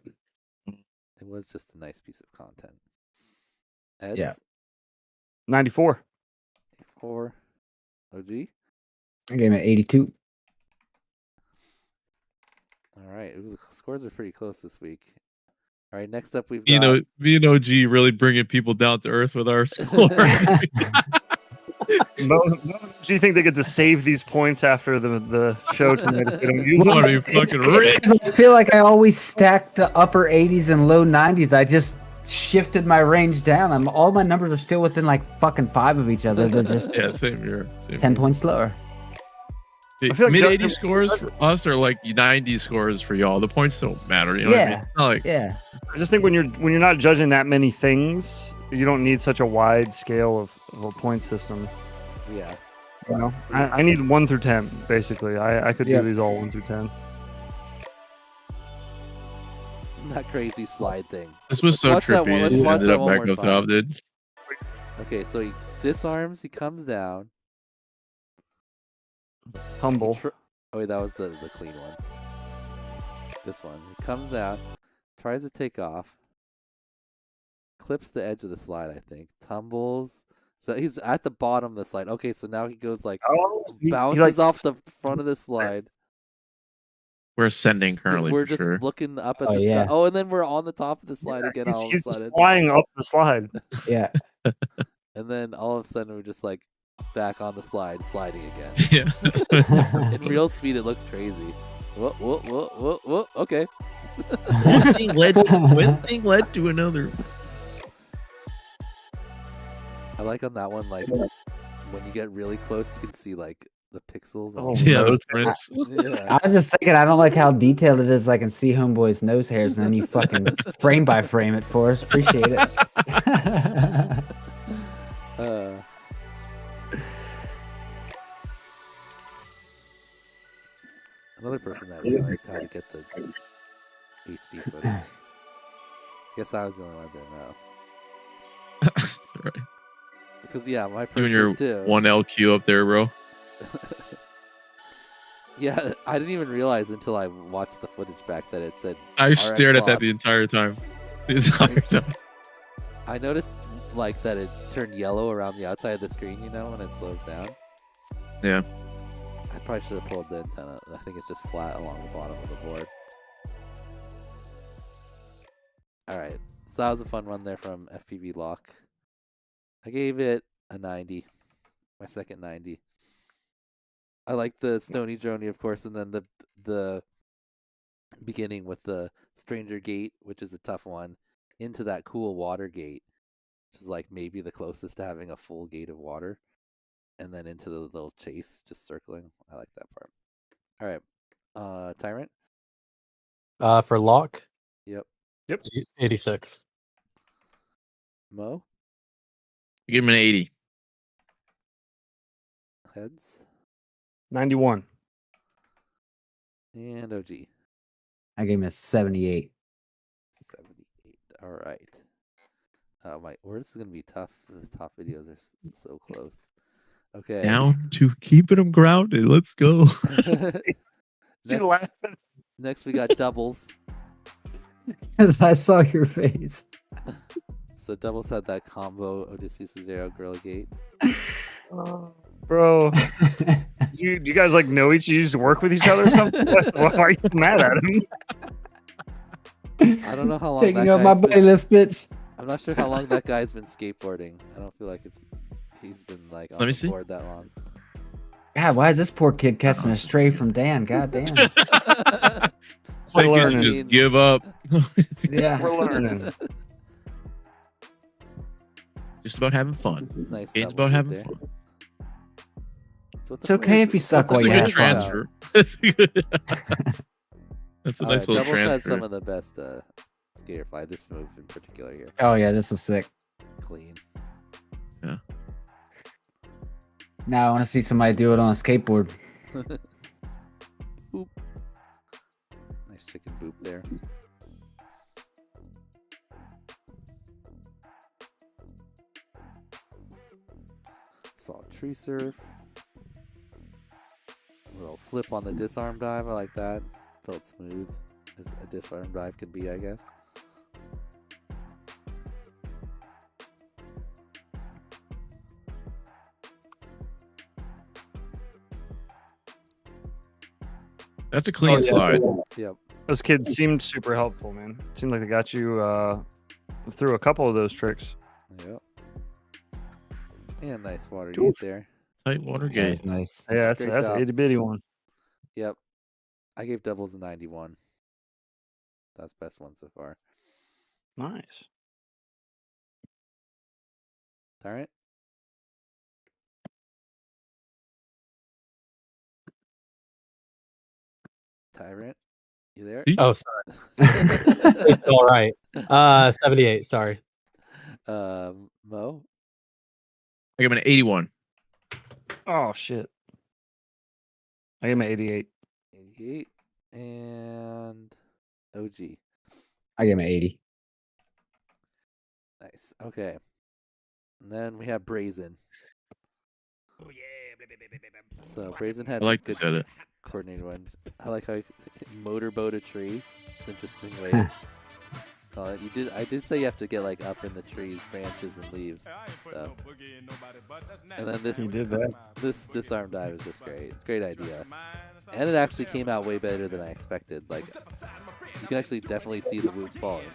It was just a nice piece of content. Eds? Yeah. 94. 4. OG? I gave it 82. All right. Ooh, the scores are pretty close this week. All right. Next up, we've got. Me and OG really bringing people down to earth with our scores. Do you think they get to save these points after the show tonight if they don't use them? It's 'cause I feel like I always stack the upper 80s and low 90s. I just shifted my range down. All my numbers are still within like fucking 5 of each other. They're just Yeah, same here. 10 points lower. I feel like Mid Joe- 80 scores for us are like 90 scores for y'all. The points don't matter. You know what I mean? Yeah. It's not like, Yeah. I just think when you're not judging that many things, you don't need such a wide scale of a point system. Yeah. You know, I need 1 through 10 basically. I could Yeah. do these all 1 through 10. That crazy slide thing. This was so Let's watch that trippy. one- let's It watch ended that up one back more up time. top, dude. Okay, so he disarms, he comes down. Humble. Oh, wait, that was the clean one. This one. He comes down, tries to take off, clips the edge of the slide, I think, tumbles. So he's at the bottom of the slide. Okay, so now he goes like, he bounces like- off the front of the slide. We're ascending currently. We're for just sure. looking up at Oh, the yeah. sky. Oh, and then we're on the top of the slide again all of a He's just sudden. flying up the slide. Yeah. And then all of a sudden we're just like back on the slide, sliding again. Yeah. In real speed, it looks crazy. Whoa, whoa, whoa, whoa, whoa. Okay. One thing led to another. I like on that one, like when you get really close, you can see like the pixels. Oh, Yeah, nose the prints. Yeah. I was just thinking, I don't like how detailed it is. I can see Homeboy's nose hairs, and then you fucking frame by frame it for us. Appreciate it. Another person that realized how to get the HD footage. I guess I was the only one that didn't know. That's right. Because yeah, my You and your purchase too. 1LQ up there, bro. Yeah, I didn't even realize until I watched the footage back that it said. I RX stared at that the lost. entire time. The entire time. I noticed like that it turned yellow around the outside of the screen, you know, when it slows down. Yeah. I probably should have pulled the antenna. I think it's just flat along the bottom of the board. Alright, so that was a fun run there from FPV Lock. I gave it a 90. My second 90. I like the Stony Droney, of course, and then the beginning with the Stranger Gate, which is a tough one, into that cool water gate, which is like maybe the closest to having a full gate of water, and then into the little chase, just circling. I like that part. All right, Tyrant. For lock. Yep. 86. Mo. Give him an 80. Heads. 91. And OG. I gave him a 78. 78. All right. This is gonna be tough. These top videos are so close. Okay. Down to keeping them grounded. Let's go. Next we got doubles. As I saw your face. So doubles had that combo Odysseus Zero Gorilla Gate. Bro, do you guys like know each? You just work with each other or something? Why are you mad at him? I don't know how long Taking up my playlist, bitch. I'm not sure how long that guy's been skateboarding. I don't feel like he's been like on the board that long. God, why is this poor kid catching a stray from Dan? God damn. We're learning. Just give up. Yeah, we're learning. Just about having fun. Nice. It's about having fun. It's okay if you suck while you have transfer. That's a good. That's a nice little doubles transfer. has some of the best skater fly. This move in particular here. Oh yeah, this was sick. Clean. Yeah. Now I want to see somebody do it on a skateboard. Boop. Nice chicken boop there. Saw tree surf. A little flip on the disarm dive. I like that. Felt smooth as a disarm dive can be, I guess. That's a clean slide. Yep. Those kids seemed super helpful, man. Seemed like they got you through a couple of those tricks. Yep. And nice water gate there. Tight water gate. Nice. Yeah, that's an itty bitty one. Yep. I gave doubles a 91. That's best one so far. Nice. Tyrant. Tyrant, you there? Oh, sorry. It's all right. 78. Sorry. Mo. I give him an 81. Oh shit. I gave him an 88. 88 and OG. I gave him an 80. Nice. Okay. And then we have Brazen. Oh yeah. So Brazen had I like some this good edit. coordinated ones. I like how you motorboat a tree. It's an interesting way to call it. I did say you have to get like up in the trees, branches and leaves. So. And then this this disarm dive is just great. It's a great idea. And it actually came out way better than I expected. Like you can actually definitely see the whoop falling.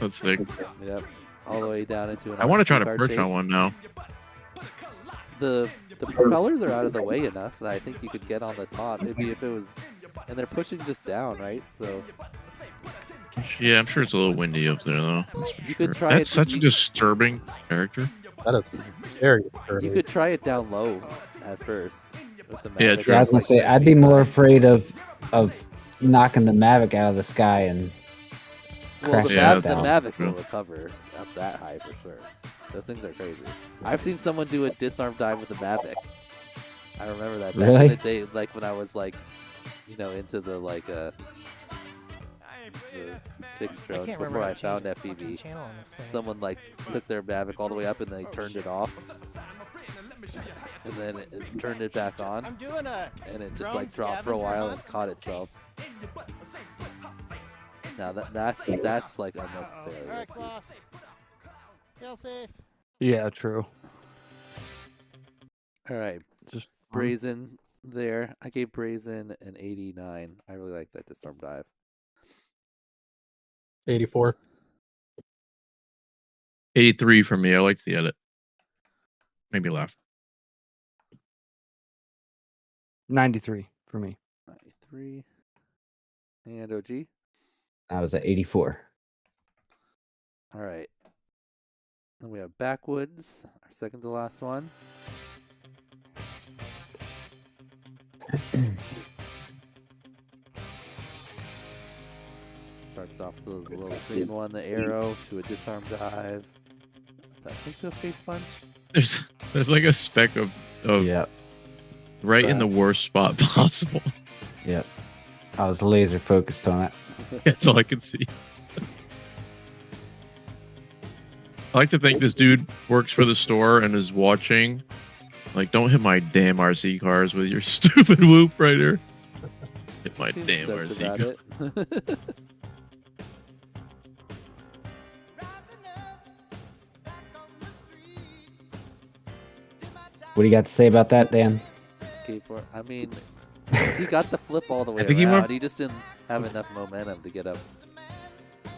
That's sick. Yep. All the way down into an I want to try to RC car perch chase. on one now. The propellers are out of the way enough that I think you could get on the top. Maybe if it was, and they're pushing just down, right? So Yeah, I'm sure it's a little windy up there though. you could try That's it. such a disturbing character. That is very disturbing. You could try it down low at first. With the Yeah, Mavic. true. Yeah, I was gonna say I'd be more afraid of knocking the Mavic out of the sky and Well, crashing the it down. Mavic will recover up that high for sure. Those things are crazy. I've seen someone do a disarm dive with the Mavic. I remember that back Really? in the day, like when I was like, into the the fixed drones can't before remember I how to found change the fucking FPV. channel on this thing. Someone took their Mavic all the way up and they turned it off, and then it turned it back on, I'm doing a and it just drone dropped for a scavenger while hunt. and caught itself. Now that's like unnecessarily All right, risky. Klaus. Feel safe. Yeah, true. All right, Just Brazen there. I gave Brazen an 89. I really like that disarm dive. 84. 83 for me. I liked the edit. Made me laugh. 93 for me. 93. And OG? I was at 84. All right. Then we have Backwoods, our second to last one. Starts off with those little green one, the arrow to a disarm dive. Is that think to a face punch? There's like a speck of right in the worst spot possible. Yep. I was laser focused on it. That's all I could see. I like to think this dude works for the store and is watching. Like, don't hit my damn RC cars with your stupid whoop right here. Hit my Seems damn stoked RC about car. it. What do you got to say about that, Dan? Skateboard. I mean, he got the flip all the way I think he around. went- He just didn't have enough momentum to get up.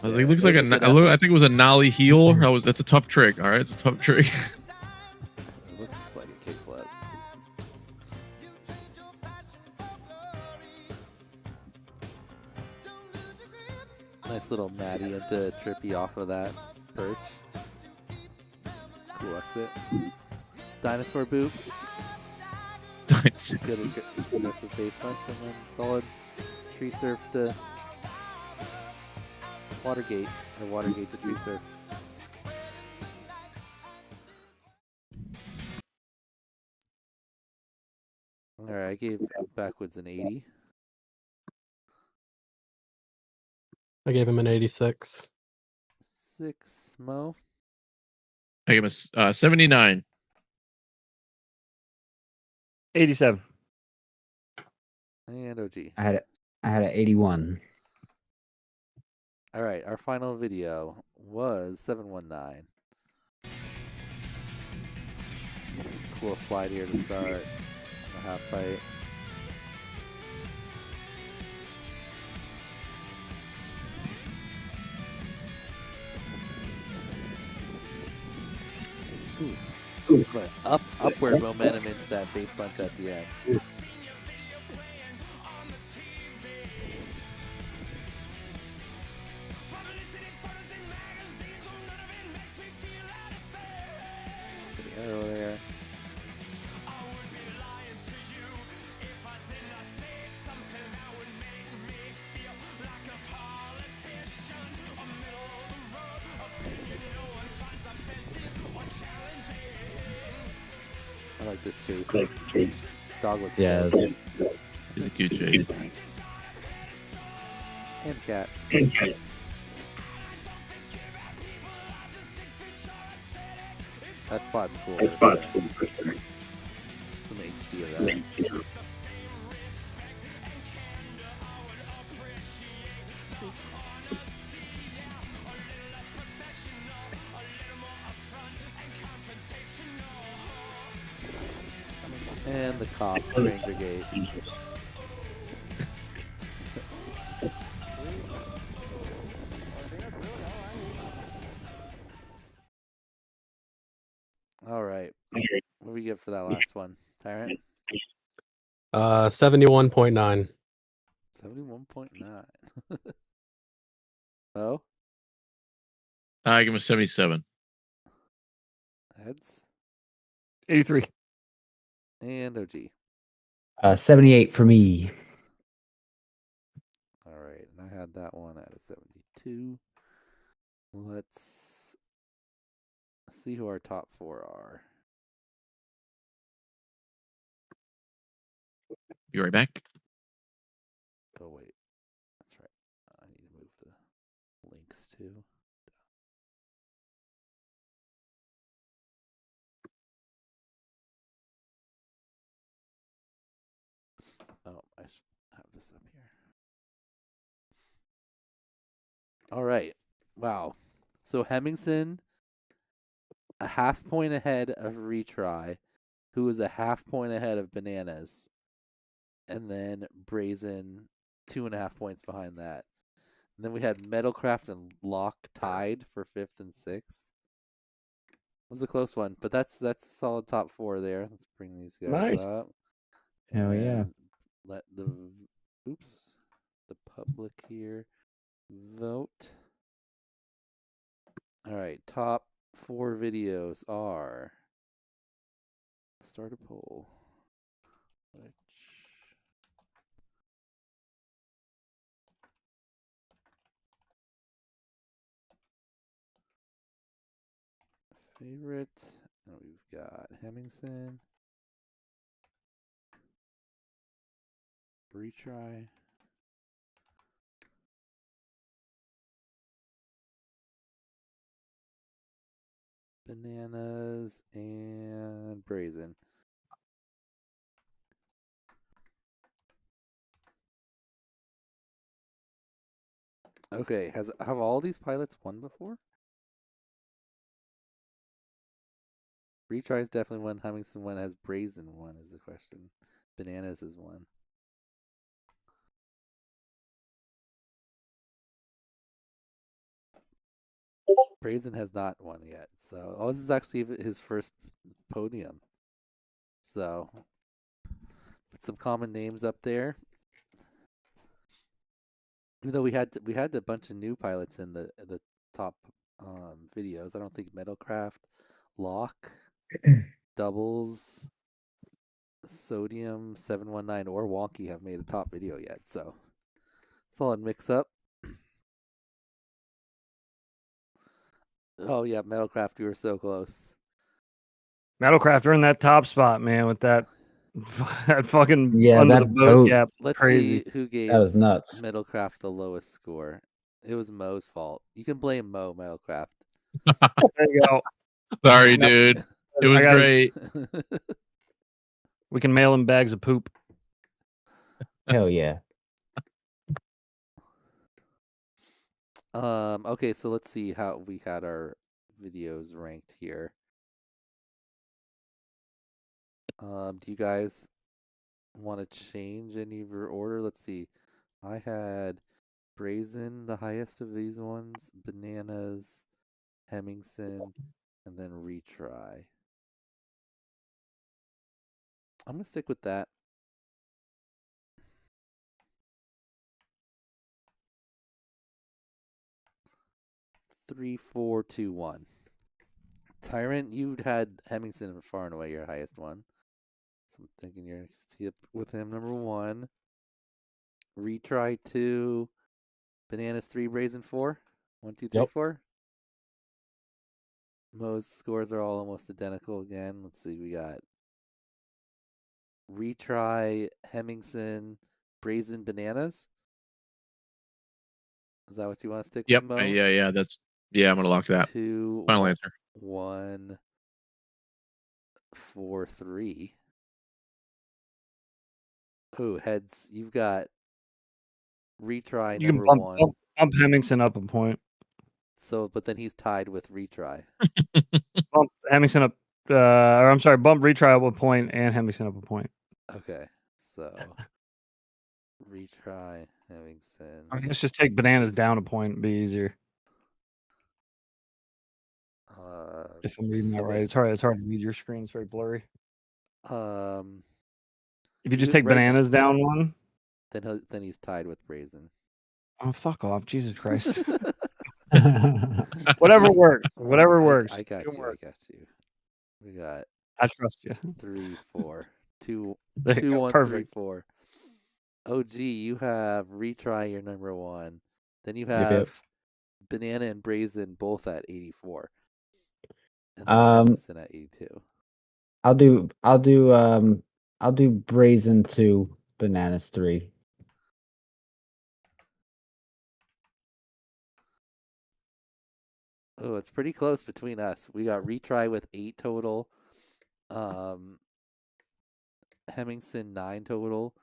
I think it looks like I think it was a nollie heel. That's a tough trick. All right, it's a tough trick. It looks just like a kickflip. Nice little Matty into Trippy off of that perch. Cool exit. Dinosaur boot. Good aggressive face punch and then solid tree surf to Watergate or Watergate to tree surf. All right, I gave Backwoods an 80. I gave him an 86. 6 Mo. I give him a 79. 87. And OG. I had an 81. All right, our final video was 719. Cool slide here to start. A half pipe. But upward momentum into that face punch at the end. Good arrow there. I like this chase. Dog looks Yeah, stoked. He's a cute chase. And cat. That spot's cool. Some HD of that. And the cop, Stranger Gate. All right. What do we give for that last one, Tyrant? 71.9. 71.9. Oh? I give him a 77. Heads? 83. And OG. 78 for me. All right. And I had that one at a 72. Let's see who our top 4 are. Be right back. Oh, wait. That's right. I need to move the links too. Oh, I should have this up here. All right. Wow. So Hemmingson, a half point ahead of Retry, who was a half point ahead of Bananas, and then Brazen 2.5 points behind that. And then we had Metalcraft and Lock tied for 5th and 6th. was a close one, but that's a solid top 4 there. Let's bring these guys Nice. up. Hell yeah. And let the public here vote. All right, top 4 videos are. Start a poll. Favorite. Oh, we've got Hemmingson. Retry. Bananas and Brazen. Okay, have all these pilots won before? Retries definitely won. Hemmingson won. Has Brazen won? Is the question. Bananas is one. Brazen has not won yet. So, this is actually his first podium. So, put some common names up there. Even though we had a bunch of new pilots in the top videos. I don't think Metalcraft, Lock, Doubles, Sodium 719 or Wonky have made a top video yet. So, solid mix up. Oh yeah, Metalcraft, we were so close. Metalcraft are in that top spot, man, with that that fucking Yeah, under that the boat boat. gap. Let's Crazy. see who gave That was nuts. Metalcraft the lowest score. It was Mo's fault. You can blame Mo, Metalcraft. There you go. Sorry, dude. It was great. We can mail him bags of poop. Hell yeah. Okay, so let's see how we had our videos ranked here. Do you guys want to change any of your order? Let's see. I had Brazen, the highest of these ones, Bananas, Hemmingson, and then Retry. I'm gonna stick with that. Three, 4, 2, 1. Tyrant, you had Hemmingson far and away your highest one. So I'm thinking you're skip with him number 1. Retry 2. Bananas 3, Brazen 4. 1, 2, 3, Yep. 4. Mo's scores are all almost identical again. Let's see, we got Retry, Hemmingson, Brazen, Bananas. Is that what you want to stick Yep. with, Mo? Yeah. I'm gonna lock that. 2, Final answer. 1, 4, 3. Oh, heads. You've got Retry You can number bump 1. bump Hemmingson up a point. So, but then he's tied with Retry. Bump Hemmingson up, or I'm sorry, bump Retry up a point and Hemmingson up a point. Okay, so Retry, Hemmingson. I mean, let's just take Bananas down a point and be easier. If I'm reading that right, it's hard to read your screen. It's very blurry. If you just take Bananas down one, then he's tied with Brazen. Oh, fuck off, Jesus Christ! Whatever works. Whatever works. I got you. I got you. We got. I trust you. 3, 4, 2, There you 2, go, 1, 3, perfect. 4. OG, you have Retry your number 1. Then you have Yep. Banana and Brazen both at 84. And then Hemmingson at 82. I'll do Brazen 2, Bananas 3. Oh, it's pretty close between us. We got Retry with 8 total. Hemmingson 9 total.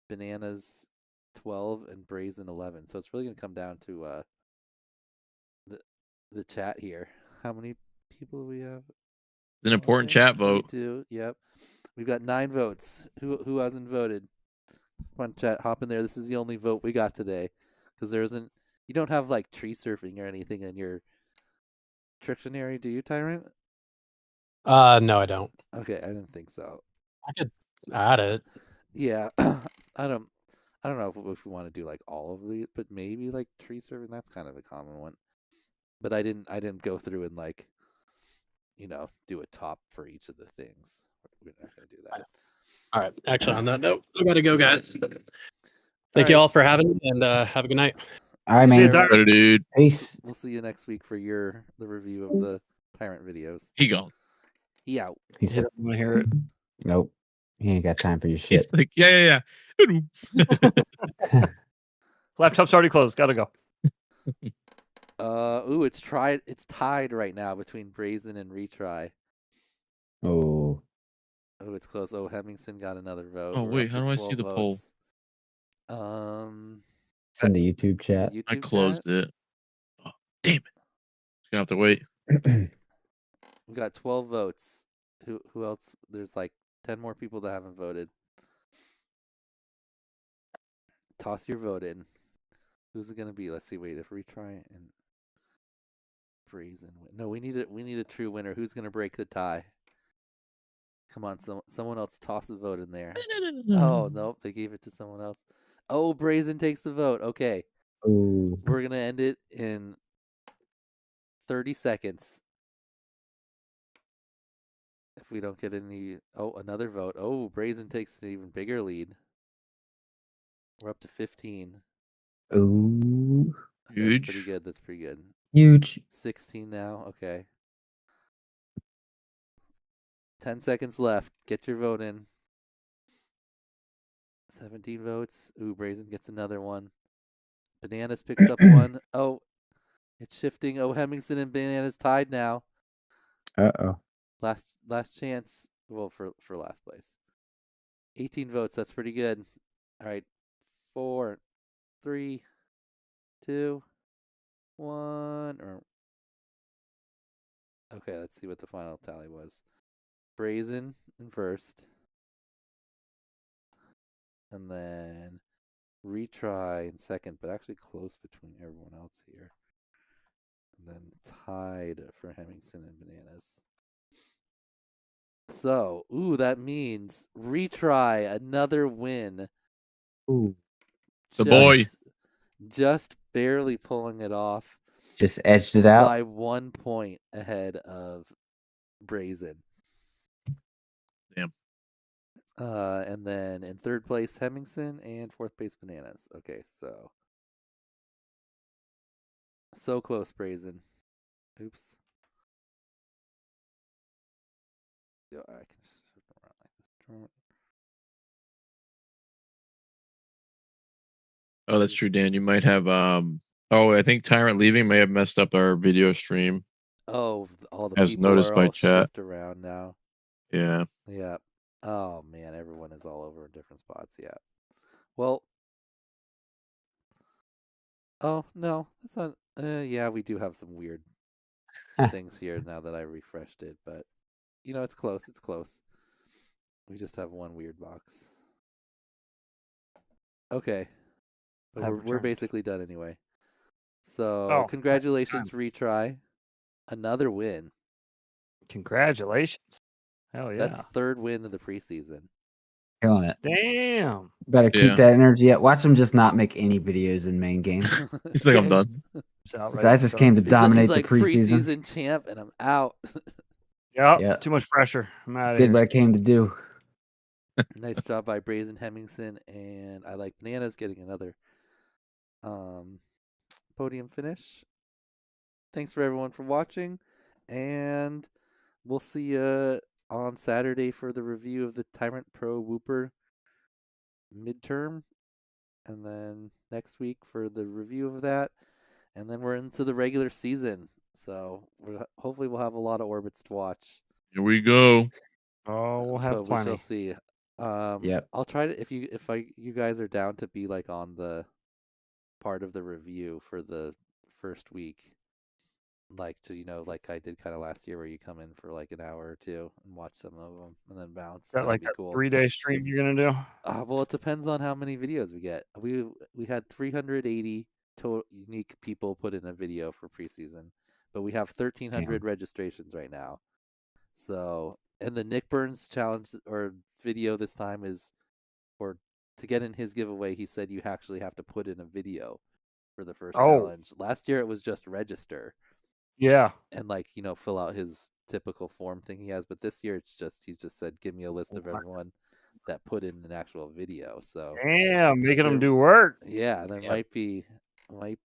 Bananas 12 and Brazen 11. So it's really gonna come down to the chat here. How many people do we have? It's an important chat vote. 22. Yep. We've got 9 votes. Who hasn't voted? Come on, chat, hop in there. This is the only vote we got today. Because you don't have like tree surfing or anything in your Trictionary, do you, Tyrant? No, I don't. Okay, I didn't think so. I could add it. Yeah, I don't know if we want to do like all of these, but maybe like tree serving. That's kind of a common one. But I didn't go through and like, do a top for each of the things. We're not gonna do that. All right. Actually, on that note, I gotta go, guys. Thank you all for having me, and have a good night. All right, man. Later, dude. Peace. We'll see you next week for the review of the Tyrant videos. He gone. He out. He said, "I want to hear it." Nope. He ain't got time for your shit. He's like, yeah. Laptop's already closed. Gotta go. Ooh, it's tied right now between Brazen and Retry. Oh. Oh, it's close. Oh, Hemmingson got another vote. Oh, We're wait, up how to do I 12 see the poll? votes. Send the YouTube chat. I closed it. Oh, damn it. Just gonna have to wait. We got 12 votes. Who else? There's like 10 more people that haven't voted. Toss your vote in. Who's it gonna be? Let's see. Wait, if Retry and Brazen win. No, we need a true winner. Who's gonna break the tie? Come on, someone else toss a vote in there. Oh, nope, they gave it to someone else. Oh, Brazen takes the vote. Okay. Ooh. We're going to end it in 30 seconds. If we don't get any... Oh, another vote. Oh, Brazen takes an even bigger lead. We're up to 15. Ooh. Okay, Huge. that's pretty good. That's pretty good. Huge. 16 now. Okay. 10 seconds left. Get your vote in. 17 votes. Ooh, Brazen gets another one. Bananas picks up one. Oh, it's shifting. Oh, Hemmingson and Bananas tied now. Uh-oh. Last chance. Well, for last place. 18 votes. That's pretty good. All right. 4, 3, 2, 1. Okay, let's see what the final tally was. Brazen in first. And then Retry in second, but actually close between everyone else here. And then tied for Hemmingson and Bananas. So, ooh, that means Retry, another win. Ooh. The boy. Just barely pulling it off. Just edged it out. By 1 point ahead of Brazen. Damn. And then in third place, Hemmingson, and fourth place, Bananas. Okay, so close, Brazen. Oops. Yo, I can just flip around like this. Oh, that's true, Dan. You might have Oh, I think Tyrant leaving may have messed up our video stream. Oh, all the as people noticed are by all chat. shift around now. Yeah. Yeah. Oh man, everyone is all over in different spots. Yeah. Well. Oh no, that's not. Yeah, we do have some weird things here now that I refreshed it, but it's close. It's close. We just have one weird box. Okay, but we're basically done anyway. So congratulations, Retry. Another win. Congratulations. Hell yeah. That's third win of the preseason. Killing it. Damn. Better keep that energy up. Watch him just not make any videos in main game. He's like, I'm done. I just came to dominate he's like, the preseason. Preseason champ, and I'm out. Yeah. Too much pressure. I'm out of Did here. what I came to do. Nice job by Brazen Hemmingson, and I like Bananas getting another podium finish. Thanks for everyone for watching, and we'll see you on Saturday for the review of the Tyrant Pro Whooper midterm, and then next week for the review of that, and then we're into the regular season. So hopefully we'll have a lot of orbits to watch. Here we go. Oh, we'll have But plenty. we shall see. Yep. I'll try to if you guys are down to be like on the part of the review for the first week, like to like I did kind of last year, where you come in for like an hour or two and watch some of them and then bounce. Is that like be a cool. 3-day stream you're gonna do? Well, it depends on how many videos we get. We had 380 unique people put in a video for preseason, but we have 1,300 registrations right now. So, and the Nick Burns challenge or video this time is, or to get in his giveaway, he said you actually have to put in a video for the first challenge. Last year it was just register. Yeah. And like, fill out his typical form thing he has. But this year he's just said, give me a list of everyone that put in an actual video. So damn, making them do work. Yeah, there might be, I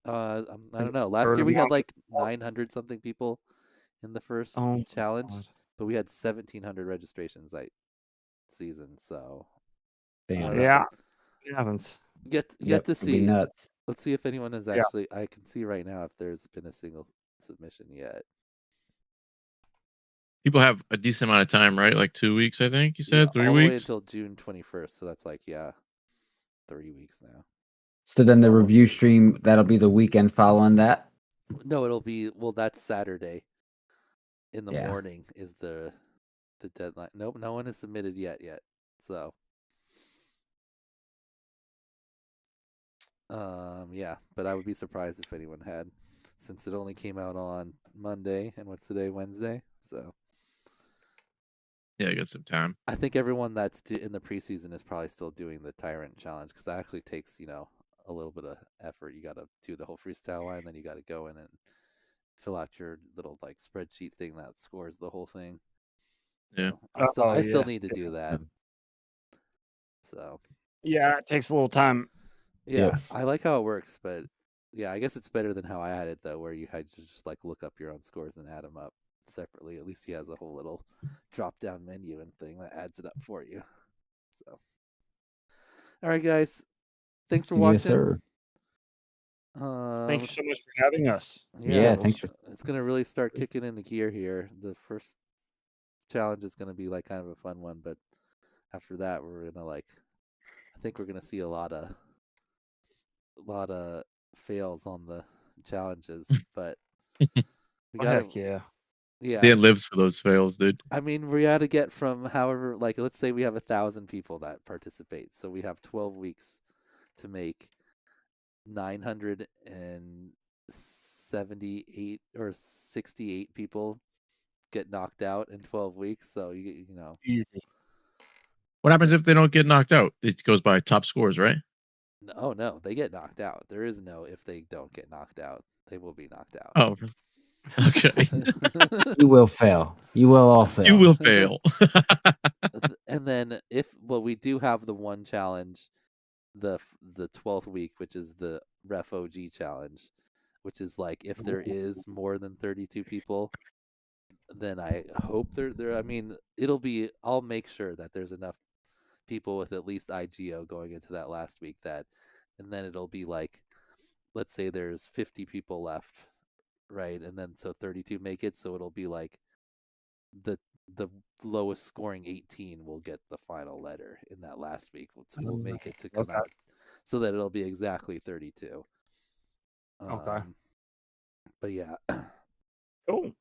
don't know. Last year we had like 900 something people in the first challenge, but we had 1,700 registrations that season. So Yeah, it happens. Get to see. Nuts. Let's see if anyone has actually. I can see right now if there's been a single submission yet. People have a decent amount of time, right? Like 2 weeks, I think you said 3 all the way weeks until June 21st. So that's like 3 weeks now. So then the review stream, that'll be the weekend following that. No, it'll be that's Saturday. In the morning is the deadline. Nope, no one has submitted yet. So yeah, but I would be surprised if anyone had, since it only came out on Monday, and what's today, Wednesday? So yeah, I got some time. I think everyone that's in the preseason is probably still doing the Tyrant Challenge, because that actually takes a little bit of effort. You got to do the whole freestyle line, then you got to go in and fill out your little like spreadsheet thing that scores the whole thing. So yeah, I still need to do that. So yeah, it takes a little time. Yeah, I like how it works, but yeah, I guess it's better than how I had it though, where you had to just like look up your own scores and add them up separately. At least he has a whole little drop-down menu and thing that adds it up for you. So, all right, guys, thanks for watching. Yes, sir. Thank you so much for having us. Yeah, thanks for. It's gonna really start kicking into gear here. The first challenge is gonna be like kind of a fun one, but after that, we're gonna I think we're gonna see a lot of fails on the challenges, but we gotta Dan lives for those fails, dude. I mean, we got to get from however, like, let's say we have 1,000 people that participate, so we have 12 weeks to make 978 or 68 people get knocked out in 12 weeks. So you know, easy. What happens if they don't get knocked out? It goes by top scores, right? No, they get knocked out. There is no if they don't get knocked out, they will be knocked out. Oh, okay. You will fail. You will all fail. You will fail. And then we do have the one challenge, the 12th week, which is the Ref OG challenge, which is like if there is more than 32 people, then I hope there. I mean, I'll make sure that there's enough people with at least IGO going into that last week and then it'll be like, let's say there's 50 people left, right? And then so 32 make it, so it'll be like the lowest scoring 18 will get the final letter in that last week. So we'll make it to come out so that it'll be exactly 32. Okay. But yeah. Cool.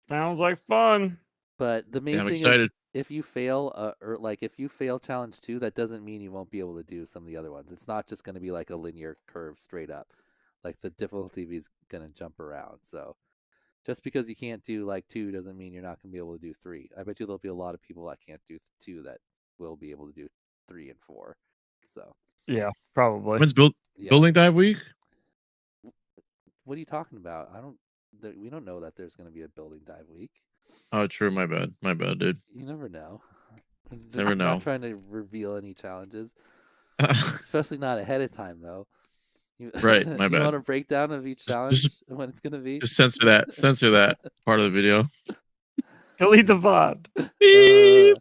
Sounds like fun. But the main thing is, if you fail, or like if you fail challenge 2, that doesn't mean you won't be able to do some of the other ones. It's not just going to be like a linear curve straight up. Like the difficulty is going to jump around. So just because you can't do like 2 doesn't mean you're not going to be able to do 3. I bet you there'll be a lot of people that can't do 2 that will be able to do 3 and 4. So yeah, probably. When's building dive week? What are you talking about? We don't know that there's going to be a building dive week. Oh, true. My bad, dude. You never know. Never know. I'm not trying to reveal any challenges, especially not ahead of time, though. Right, my bad. You want a breakdown of each challenge and when it's going to be? Just censor that. Censor that part of the video. Delete the VOD.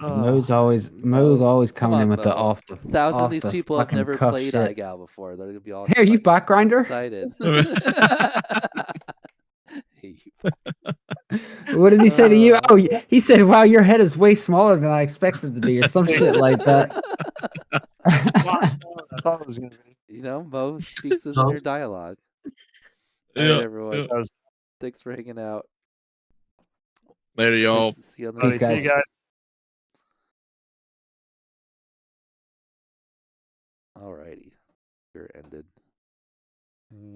Mo's always coming in with the off the. 1,000 of these people have never played IGOW before. They're gonna be all. Hey, are you bot grinder? Excited. What did he say to you? Oh, he said, "Wow, your head is way smaller than I expected to be," or some shit like that. I thought it was gonna be. You know, Mo speaks his inner dialogue. All right, everyone. Yeah. Thanks for hanging out. Later, y'all. See you on the next next See you guys. Alrighty. You're ended.